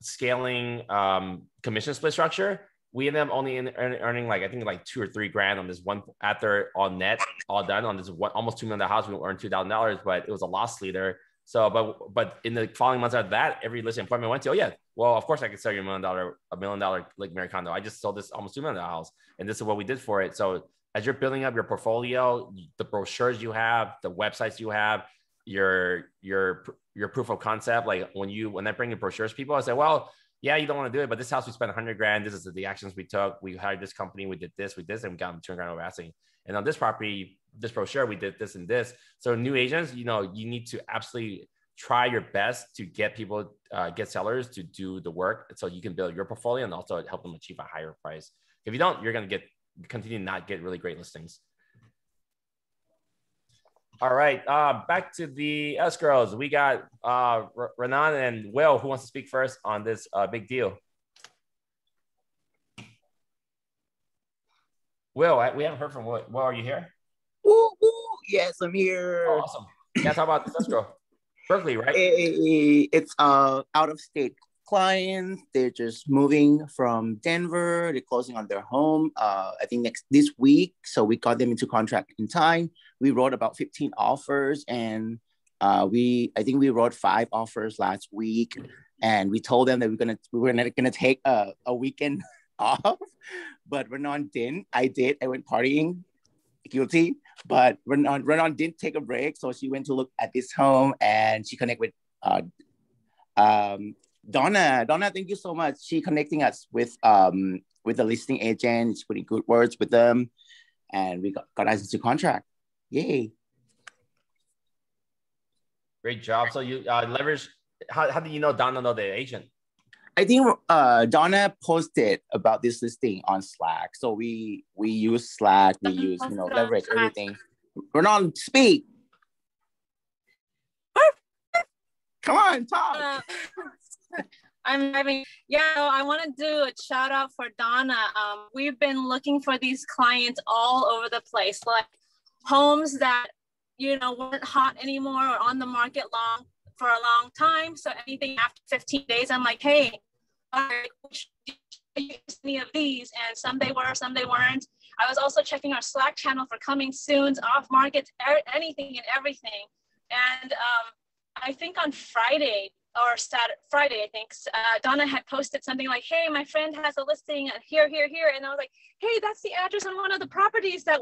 commission split structure. We ended up only earning like, I think like $2 or $3 grand on this one, after all net, all done on this one, almost $2 million house. We earned $2,000, but it was a loss leader. So, but in the following months after that, every listing appointment I went to, oh yeah, well, of course I could sell you $1 million Lake Mary condo. I just sold this almost $2 million house, and this is what we did for it. So as you're building up your portfolio, the brochures you have, the websites you have, your proof of concept. Like when I bring in brochures, people, I say, well, yeah, you don't want to do it, but this house we spent $100 grand. This is the actions we took. We hired this company. We did this, and we got them $200 grand over asking. And on this property, this brochure, we did this and this. So new agents, you need to absolutely try your best to get people, get sellers to do the work, so you can build your portfolio and also help them achieve a higher price. If you don't, you're going to continue to not get really great listings. All right, back to the escrows. We got Renan and Will. Who wants to speak first on this big deal? Will, we haven't heard from Will. Will, are you here? Woo, woo. Yes, I'm here. Oh, awesome. Yeah, talk about this escrow. Berkeley, right? It's out of state clients. They're just moving from Denver. They're closing on their home, I think this week. So we got them into contract in time. We wrote about 15 offers, and I think we wrote 5 offers last week. And we told them that we were gonna take a weekend off, but Renan didn't. I did. I went partying, guilty. But Renan didn't take a break, so she went to look at this home, and she connected with Donna. Donna, thank you so much. She connecting us with with the listing agent, just putting good words with them, and we got us into contract. Yay. Great job. So you leverage, how do you know Donna know the agent? I think Donna posted about this listing on Slack. So we use Slack, we use, leverage everything. We're on speak. Come on, talk. I want to do a shout out for Donna. We've been looking for these clients all over the place, like homes that, weren't hot anymore or on the market for a long time. So anything after 15 days, I'm like, hey, any of these, and some they were, some they weren't. I was also checking our Slack channel for coming soons, off markets, anything and everything. And I think on Friday, I think Donna had posted something like, hey, my friend has a listing here. And I was like, hey, that's the address on one of the properties that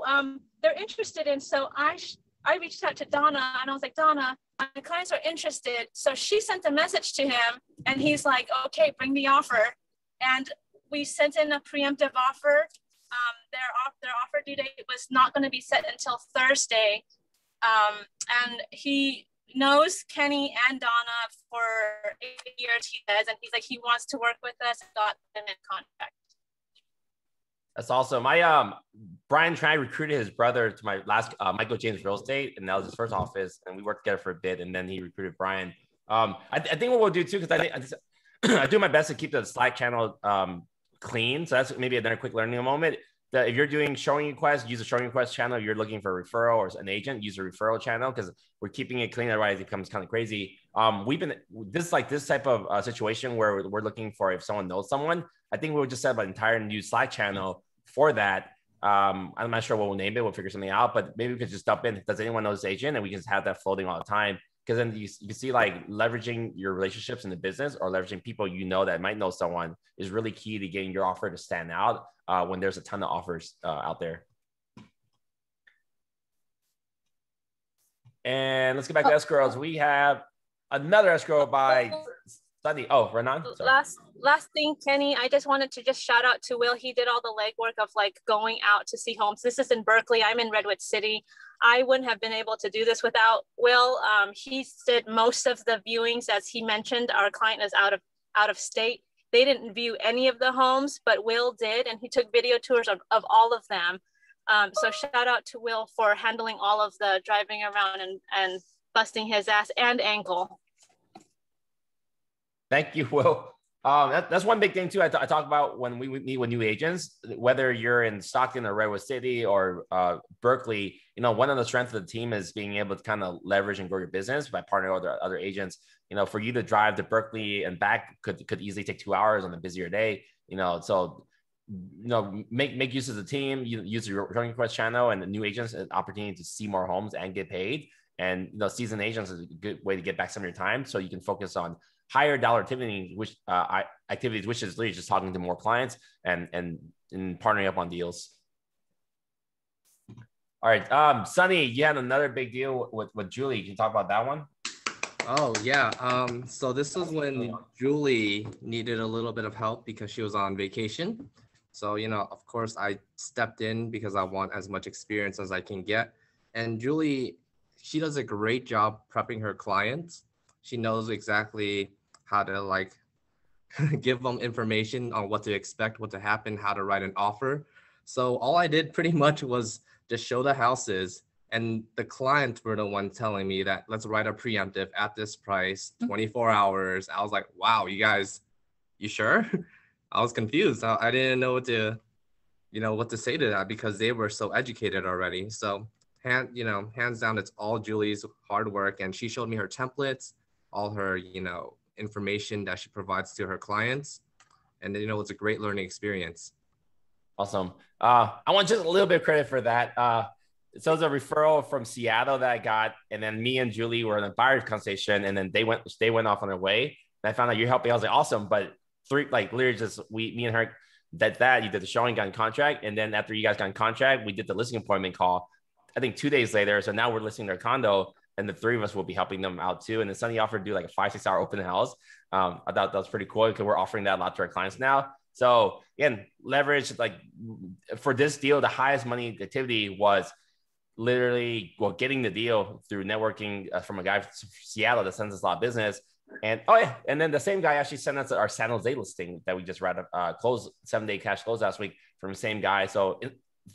they're interested in. So I reached out to Donna and I was like, Donna, my clients are interested. So she sent a message to him and he's like, okay, bring the offer. And we sent in a preemptive offer. Their offer due date was not going to be set until Thursday. And he knows Kenny and Donna for 8 years, he says, and he's like, he wants to work with us and got them in contact. That's awesome. Brian Tran recruited his brother to my last Michael James Real Estate, and that was his first office, and we worked together for a bit, and then he recruited Brian. I think what we'll do too, because I do my best to keep the Slack channel clean. So that's maybe another quick learning moment. That if you're doing showing requests, use a showing request channel. If you're looking for a referral or an agent, use a referral channel, because we're keeping it clean. Otherwise, it becomes kind of crazy. This type of situation where we're looking for if someone knows someone. I think we'll just set up an entire new Slack channel for that. I'm not sure what we'll name it. We'll figure something out, but maybe we could just dump in, does anyone know this agent? And we can just have that floating all the time. Because then you can see, like, leveraging your relationships in the business or leveraging people that might know someone is really key to getting your offer to stand out when there's a ton of offers out there. And let's get back to escrows. We have another escrow by Sunny. Oh, Renan. Last thing, Kenny, I just wanted to shout out to Will. He did all the legwork of like going out to see homes. This is in Berkeley. I'm in Redwood City. I wouldn't have been able to do this without Will. He did most of the viewings. As he mentioned, our client is out of state. They didn't view any of the homes, but Will did, and he took video tours of all of them. So shout out to Will for handling all of the driving around and busting his ass and ankle. Thank you, Will. That's one big thing too. I talk about when we meet with new agents, whether you're in Stockton or Redwood City or Berkeley. One of the strengths of the team is being able to kind of leverage and grow your business by partnering with other agents. For you to drive to Berkeley and back could easily take 2 hours on a busier day. So make use of the team. Use your showing request channel and the new agents an opportunity to see more homes and get paid. And seasoned agents is a good way to get back some of your time, so you can focus on higher dollar activities, which is literally just talking to more clients and partnering up on deals. All right, Sunny, you had another big deal with Julie. Can you talk about that one? Oh yeah. So this was when Julie needed a little bit of help because she was on vacation. So of course I stepped in because I want as much experience as I can get. And Julie, she does a great job prepping her clients. She knows exactly how to give them information on what to expect, what to happen, how to write an offer. So all I did pretty much was just show the houses, and the clients were the one telling me that let's write a preemptive at this price, 24 hours. I was like, wow, you guys, you sure? I was confused. I didn't know what to say to that because they were so educated already. So hands down, it's all Julie's hard work. And she showed me her templates, all her, information that she provides to her clients. And it's a great learning experience. Awesome. I want just a little bit of credit for that. So it was a referral from Seattle that I got, and then me and Julie were in a buyer conversation, and then they went off on their way. And I found out you're helping. I was like, awesome. But literally just me and her that you did the showing, got in contract. And then after you guys got in contract, we did the listing appointment call, I think 2 days later. So now we're listing their condo, and the three of us will be helping them out too. And then Sunny offered to do like a 5-6 hour open house. I thought that was pretty cool because we're offering that a lot to our clients now. So again, leverage, like for this deal, the highest money activity was literally, well, getting the deal through networking from a guy from Seattle that sends us a lot of business. And and then the same guy actually sent us our San Jose listing that we just read close 7-day cash close last week from the same guy. So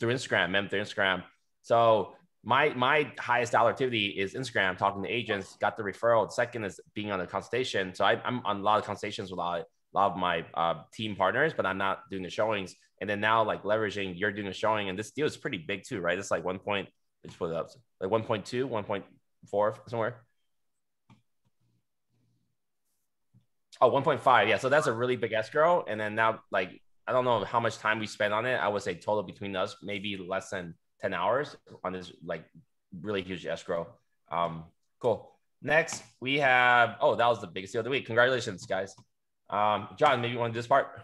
through Instagram. So my highest dollar activity is Instagram, talking to agents, got the referral. The second is being on a consultation. So I'm on a lot of consultations with a lot of my team partners, but I'm not doing the showings. And then now like leveraging, you're doing a showing, and this deal is pretty big too, right? It's like 1.2, 1.4 somewhere. Oh, 1.5. Yeah. So that's a really big escrow. And then now, like, I don't know how much time we spent on it. I would say total between us, maybe less than 10 hours on this like really huge escrow. Cool. Next we have, that was the biggest deal of the week. Congratulations, guys. John, maybe you want to do this part?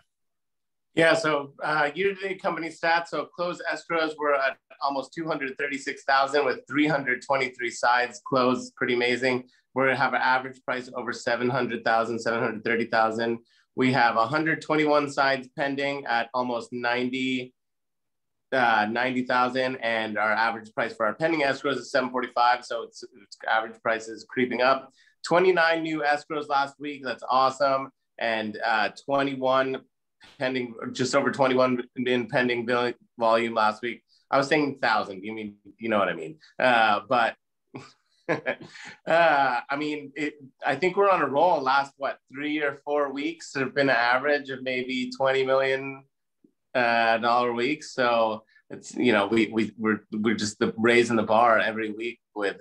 Yeah, so year-to-date company stats. So closed escrows were at almost 236,000 with 323 sides closed. Pretty amazing. We're gonna have an average price over 700,000, 730,000. We have 121 sides pending at almost 90,000, and our average price for our pending escrows is 745. So its average price is creeping up. 29 new escrows last week. That's awesome. And 21 pending, just over 21 in pending billing volume last week. I was saying 1,000. You know what I mean? But I mean, I think we're on a roll. Last 3 or 4 weeks have been an average of maybe $20 million weeks. So it's, we're just raising the bar every week with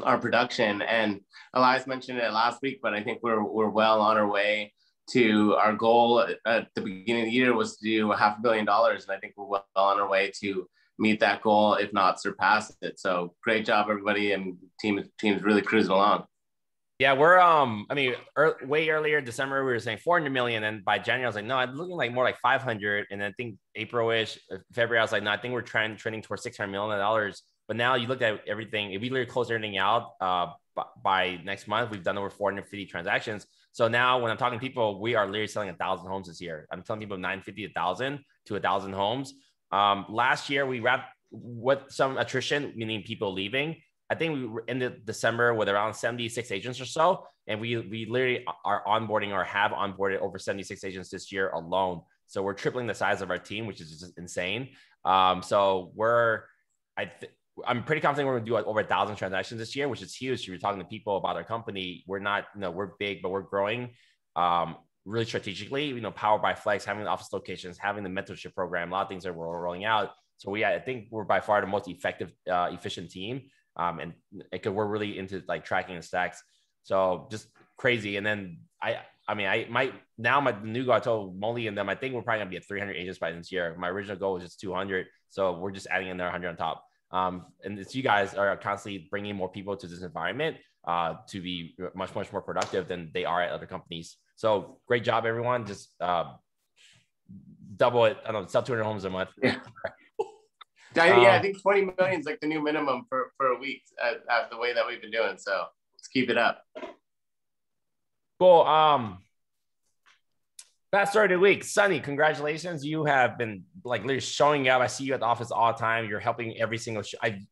our production. And Elias mentioned it last week, but I think we're well on our way to our goal at the beginning of the year was to do $500 million. And I think we're well on our way to meet that goal, if not surpass it. So great job, everybody. And team's really cruising along. Yeah, we're, way earlier December, we were saying 400 million. And by January, I was like, no, I'm looking like more like 500. And then I think April-ish, February, I was like, no, I think we're trending towards $600 million. But now you look at everything, if we literally close everything out by next month, we've done over 450 transactions. So now when I'm talking to people, we are literally selling 1,000 homes this year. I'm telling people 950 to 1,000 to 1,000 homes. Last year, we wrapped with some attrition, meaning people leaving. I think we ended December with around 76 agents or so. And we literally are onboarding or have onboarded over 76 agents this year alone. So we're tripling the size of our team, which is just insane. So I'm pretty confident we're going to do like over 1,000 transactions this year, which is huge. If you're talking to people about our company, we're not, we're big, but we're growing really strategically, powered by Flex, having the office locations, having the mentorship program, a lot of things that we're rolling out. So I think we're by far the most effective, efficient team. And we're really into like tracking the stacks. So just crazy. And then my new goal, I told Molly and them, I think we're probably gonna be at 300 agents by this year. My original goal was just 200. So we're just adding in there 100 on top. And it's, you guys are constantly bringing more people to this environment to be much, much more productive than they are at other companies. So great job, everyone. Just double it. I don't know, sell 200 homes a month. Yeah. I think 20 million is like the new minimum for a week at the way that we've been doing. So let's keep it up. Cool. Fast start of the week. Sunny, congratulations. You have been like literally showing up. I see you at the office all the time. You're helping every single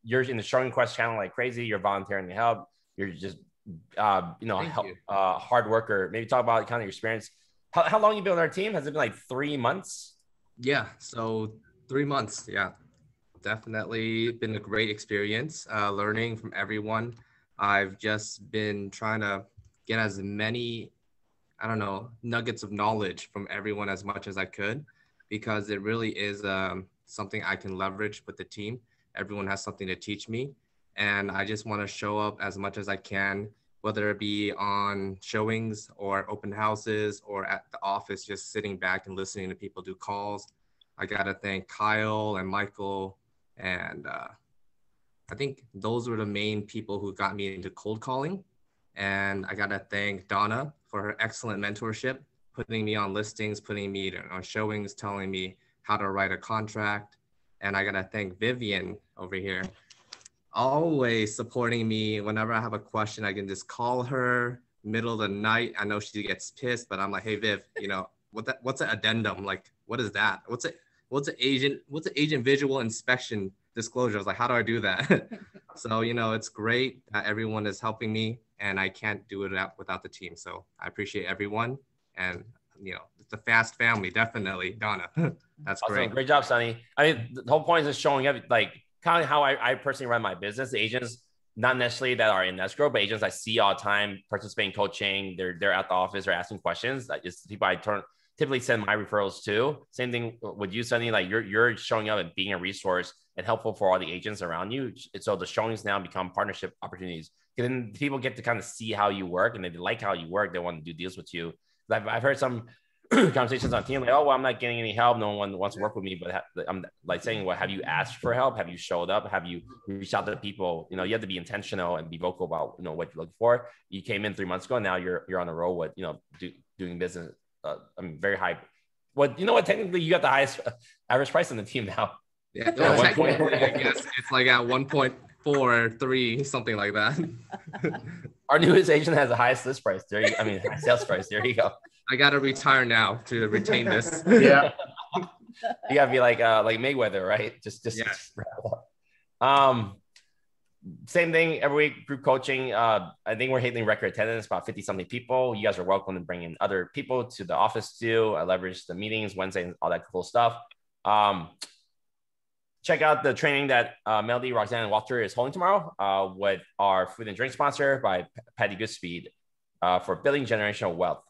you're in the Showing Quest channel like crazy. You're volunteering to help. You're just hard worker. Maybe talk about kind of your experience. How long you been on our team? Has it been like 3 months? Yeah, so 3 months. Yeah, definitely been a great experience, learning from everyone. I've just been trying to get as many, nuggets of knowledge from everyone as much as I could, because it really is something I can leverage with the team. Everyone has something to teach me, and I just want to show up as much as I can, whether it be on showings or open houses or at the office, just sitting back and listening to people do calls. I got to thank Kyle and Michael, and I think those were the main people who got me into cold calling. And I got to thank Donna for her excellent mentorship, putting me on listings, putting me on showings, telling me how to write a contract. And I got to thank Vivian over here, always supporting me. Whenever I have a question, I can just call her middle of the night. I know she gets pissed, but I'm like, hey, Viv, what's an addendum? Like, what is that? What's an agent visual inspection disclosure? I was like, how do I do that? So, you know, it's great that everyone is helping me, and I can't do it without the team. So I appreciate everyone, and you know, it's a fast family, definitely. Donna, that's awesome. great. Great job, Sonny. I mean, the whole point is just showing up, like kind of how I personally run my business. The agents, not necessarily that are in escrow, but agents I see all the time participating in coaching. They're at the office or asking questions. It's people I typically send my referrals to. Same thing with you, Sonny. Like you're showing up and being a resource and helpful for all the agents around you. So the showings now become partnership opportunities. Then people get to kind of see how you work, and if they like how you work, they want to do deals with you. I've heard some conversations on team like, oh, well, I'm not getting any help. No one wants to work with me. But I'm like saying, well, have you asked for help? Have you showed up? Have you reached out to people? You know, you have to be intentional and be vocal about, you know, what you're looking for. You came in 3 months ago. And now you're on the road with, you know, doing business. I mean, very high. What, you know what? Technically, you got the highest average price on the team now. Yeah, well, technically, I guess it's like at 1.43, something like that. Our newest agent has the highest list price. Sales price. There you go. I gotta retire now to retain this. Yeah. You gotta be like Mayweather, right? Just same thing every week, group coaching. I think we're hitting record attendance, about 50 something people. You guys are welcome to bring in other people to the office too. I leverage the meetings Wednesday and all that cool stuff. Check out the training that Melody, Roxanne, and Walter is holding tomorrow with our food and drink sponsor by Patty Goodspeed for building generational wealth.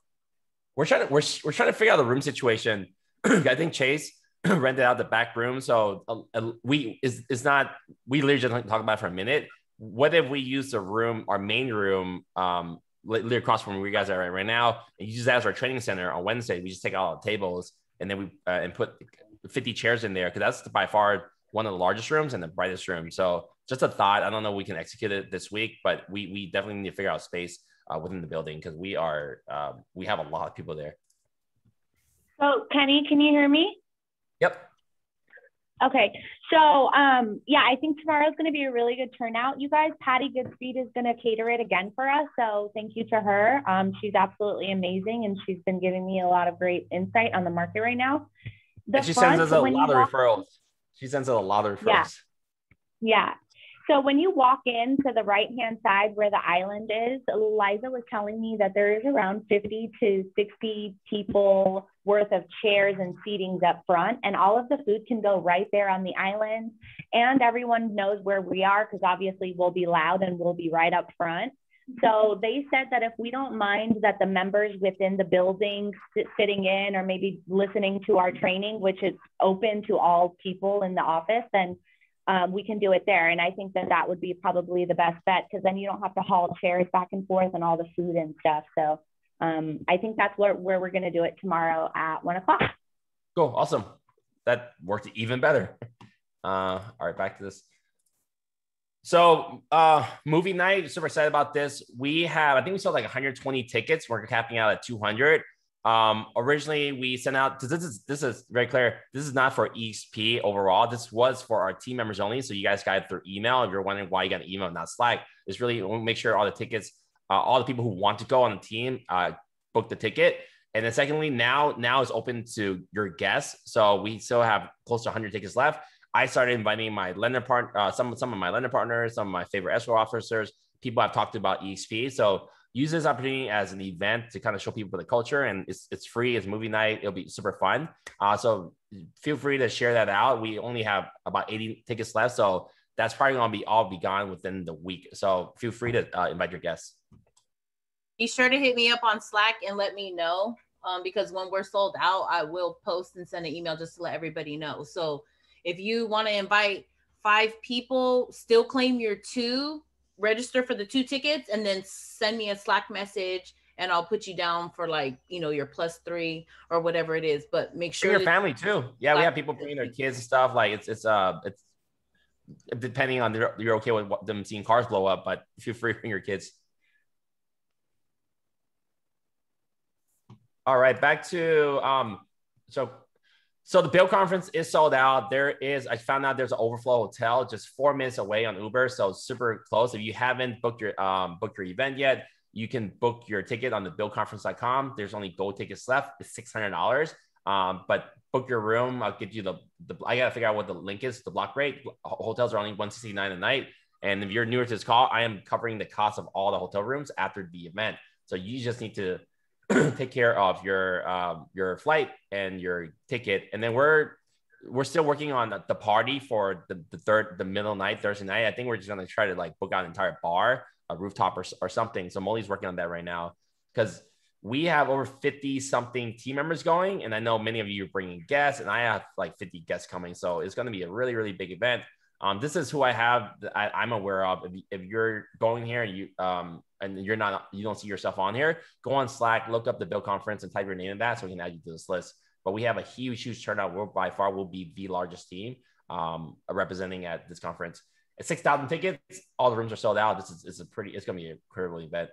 We're trying to figure out the room situation. I think Chase rented out the back room, so we literally just talk about it for a minute. What if we use the room, our main room, literally across from where you guys are right now, and use that as our training center on Wednesday? We just take out all the tables and then we and put 50 chairs in there, because that's by far one of the largest rooms and the brightest room. So just a thought. I don't know if we can execute it this week, but we definitely need to figure out space within the building, because we have a lot of people there. So Kenny, can you hear me? Yep. Okay. So yeah, I think tomorrow is going to be a really good turnout. You guys, Patty Goodspeed is going to cater it again for us. So thank you to her. She's absolutely amazing, and she's been giving me a lot of great insight on the market right now. And she sends us a lot of referrals. She sends us a lot of referrals. Yeah. So when you walk in to the right-hand side where the island is, Liza was telling me that there is around 50 to 60 people worth of chairs and seatings up front, and all of the food can go right there on the island. And everyone knows where we are, because obviously we'll be loud and we'll be right up front. So they said that if we don't mind that the members within the building sitting in or maybe listening to our training, which is open to all people in the office, then we can do it there. And I think that would be probably the best bet, because then you don't have to haul chairs back and forth and all the food and stuff. So I think that's where we're going to do it tomorrow at 1 o'clock. Cool. Awesome. That worked even better. All right, back to this. So movie night, super excited about this. I think we sold like 120 tickets. We're capping out at 200. Originally we sent out, this is very clear. This is not for EXP overall. This was for our team members only. So you guys got it through email. If you're wondering why you got an email, not Slack, it's really, we'll make sure all the tickets, all the people who want to go on the team, book the ticket. And then secondly, now it's open to your guests. So we still have close to 100 tickets left. I started inviting my lender some of my lender partners, some of my favorite escrow officers, people I've talked about EXP. So use this opportunity as an event to kind of show people the culture, and it's free. It's movie night. It'll be super fun. So feel free to share that out. We only have about 80 tickets left, so that's probably going to be gone within the week. So feel free to invite your guests. Be sure to hit me up on Slack and let me know, because when we're sold out, I will post and send an email just to let everybody know. So if you want to invite 5 people, still claim your 2, register for the 2 tickets, and then send me a Slack message and I'll put you down for like, your +3 or whatever it is. But make sure bring your family too. Yeah, we have people bringing their kids and stuff. Like it's depending on you're okay with them seeing cars blow up, but feel free to bring your kids. All right, back to so the Build conference is sold out. I found out there's an overflow hotel just 4 minutes away on Uber. So super close. If you haven't booked your event yet, you can book your ticket on the buildconference.com. There's only gold tickets left. It's $600. But book your room. I'll give you the I got to figure out what the link is, the block rate. Hotels are only $169 a night. And if you're newer to this call, I am covering the cost of all the hotel rooms after the event. So you just need to take care of your flight and your ticket. And then we're still working on the party for the middle night, Thursday night. I think we're just going to try to like book out an entire bar, a rooftop or something. So Molly's working on that right now because we have over 50 something team members going. And I know many of you are bringing guests and I have like 50 guests coming. So it's going to be a really, really big event. This is who I have I'm aware of. If you're going here and you don't see yourself on here, go on Slack, look up the Build Conference and type your name in that so we can add you to this list. But we have a huge turnout. We're by far will be the largest team representing at this conference. At 6,000 tickets, all the rooms are sold out. It's going to be an incredible event.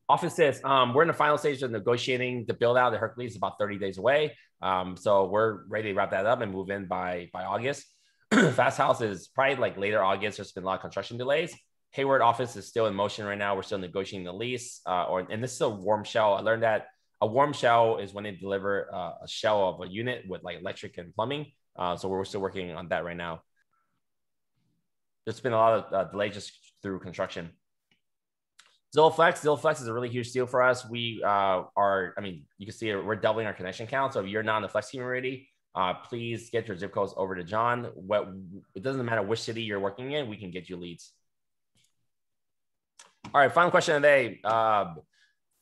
Offices, we're in the final stage of negotiating the build out. The Hercules is about 30 days away. So we're ready to wrap that up and move in by August. Fast House is probably like later August. There's been a lot of construction delays. Hayward office is still in motion right now. We're still negotiating the lease. And this is a warm shell. I learned that a warm shell is when they deliver a shell of a unit with like electric and plumbing. So we're still working on that right now. There's been a lot of delays just through construction. Zillow Flex is a really huge deal for us. We you can see it, we're doubling our connection count. So if you're not on the Flex team already, please get your zip codes over to John. It doesn't matter which city you're working in, we can get you leads. All right, final question of the day.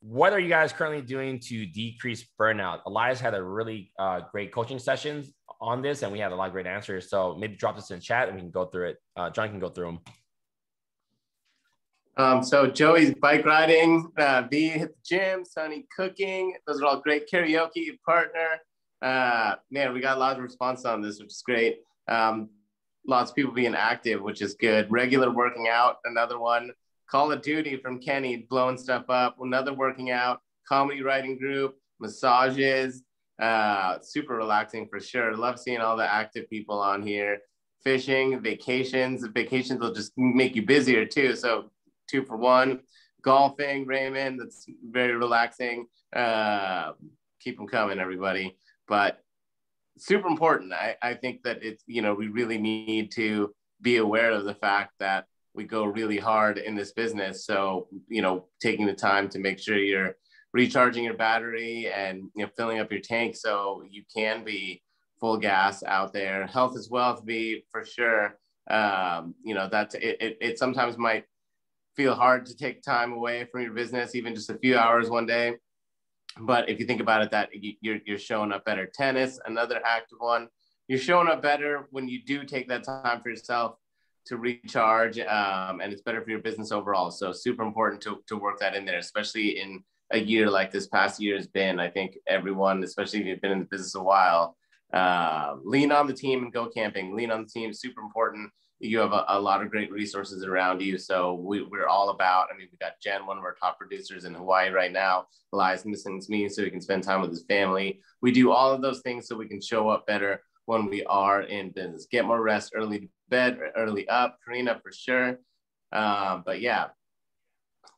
What are you guys currently doing to decrease burnout? Elias had a really great coaching sessions on this, and we had a lot of great answers. So maybe drop this in chat and we can go through it. John can go through them. So Joey's bike riding, V hit the gym, Sonny cooking. Those are all great. Karaoke partner. Man, we got a lot of response on this, which is great. Lots of people being active, which is good. Regular working out, another one. Call of Duty from Kenny, blowing stuff up. Another working out. Comedy writing group, massages. Super relaxing for sure. Love seeing all the active people on here. Fishing, vacations. Vacations will just make you busier too. So 2 for 1. Golfing, Raymond, that's very relaxing. Keep them coming, everybody. But super important. I think that it's, we really need to be aware of the fact that we go really hard in this business. So, taking the time to make sure you're recharging your battery and, filling up your tank so you can be full gas out there. Health is wealth, be for sure. That's it sometimes might feel hard to take time away from your business, even just a few hours one day. But if you think about it, that you're showing up better. Tennis, another active one. You're showing up better when you do take that time for yourself to recharge, and it's better for your business overall. So super important to work that in there, especially in a year like this past year has been. I think everyone, especially if you've been in the business a while, lean on the team and go camping. Lean on the team, super important. You have a lot of great resources around you. So we're all about, we've got Jen, one of our top producers in Hawaii right now. Elias missing me so he can spend time with his family. We do all of those things so we can show up better when we are in business. Get more rest, early to bed, early up, Karina for sure. But yeah,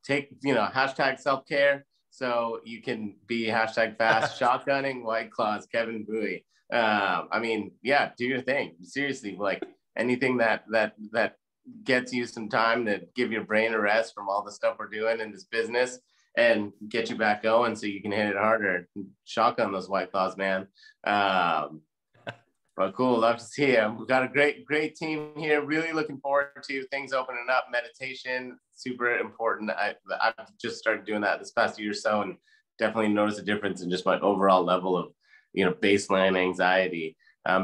take, hashtag self-care so you can be hashtag fast, shotgunning, White Claws, Kevin Bowie. Yeah, do your thing. Seriously, like anything that gets you some time to give your brain a rest from all the stuff we're doing in this business and get you back going so you can hit it harder. Shotgun those White Claws, man. But cool, love to see you. We've got a great team here. Really looking forward to things opening up. Meditation, super important. I've just started doing that this past year or so, and definitely noticed a difference in just my overall level of, baseline anxiety.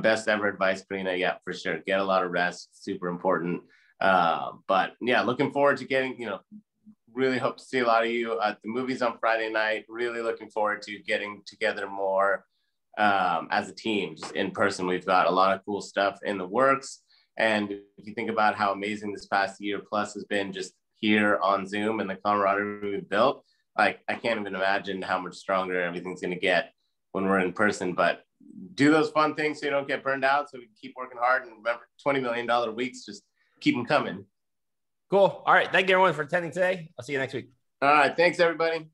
Best ever advice, Karina. Yeah, for sure. Get a lot of rest. Super important. But yeah, looking forward to getting, really hope to see a lot of you at the movies on Friday night. Really looking forward to getting together more as a team, just in person. We've got a lot of cool stuff in the works. And if you think about how amazing this past year plus has been just here on Zoom and the camaraderie we've built, like I can't even imagine how much stronger everything's going to get when we're in person. But do those fun things so you don't get burned out, so we can keep working hard. And remember, $20 million weeks, just keep them coming. Cool. All right. Thank you everyone for attending today. I'll see you next week. All right. Thanks, everybody.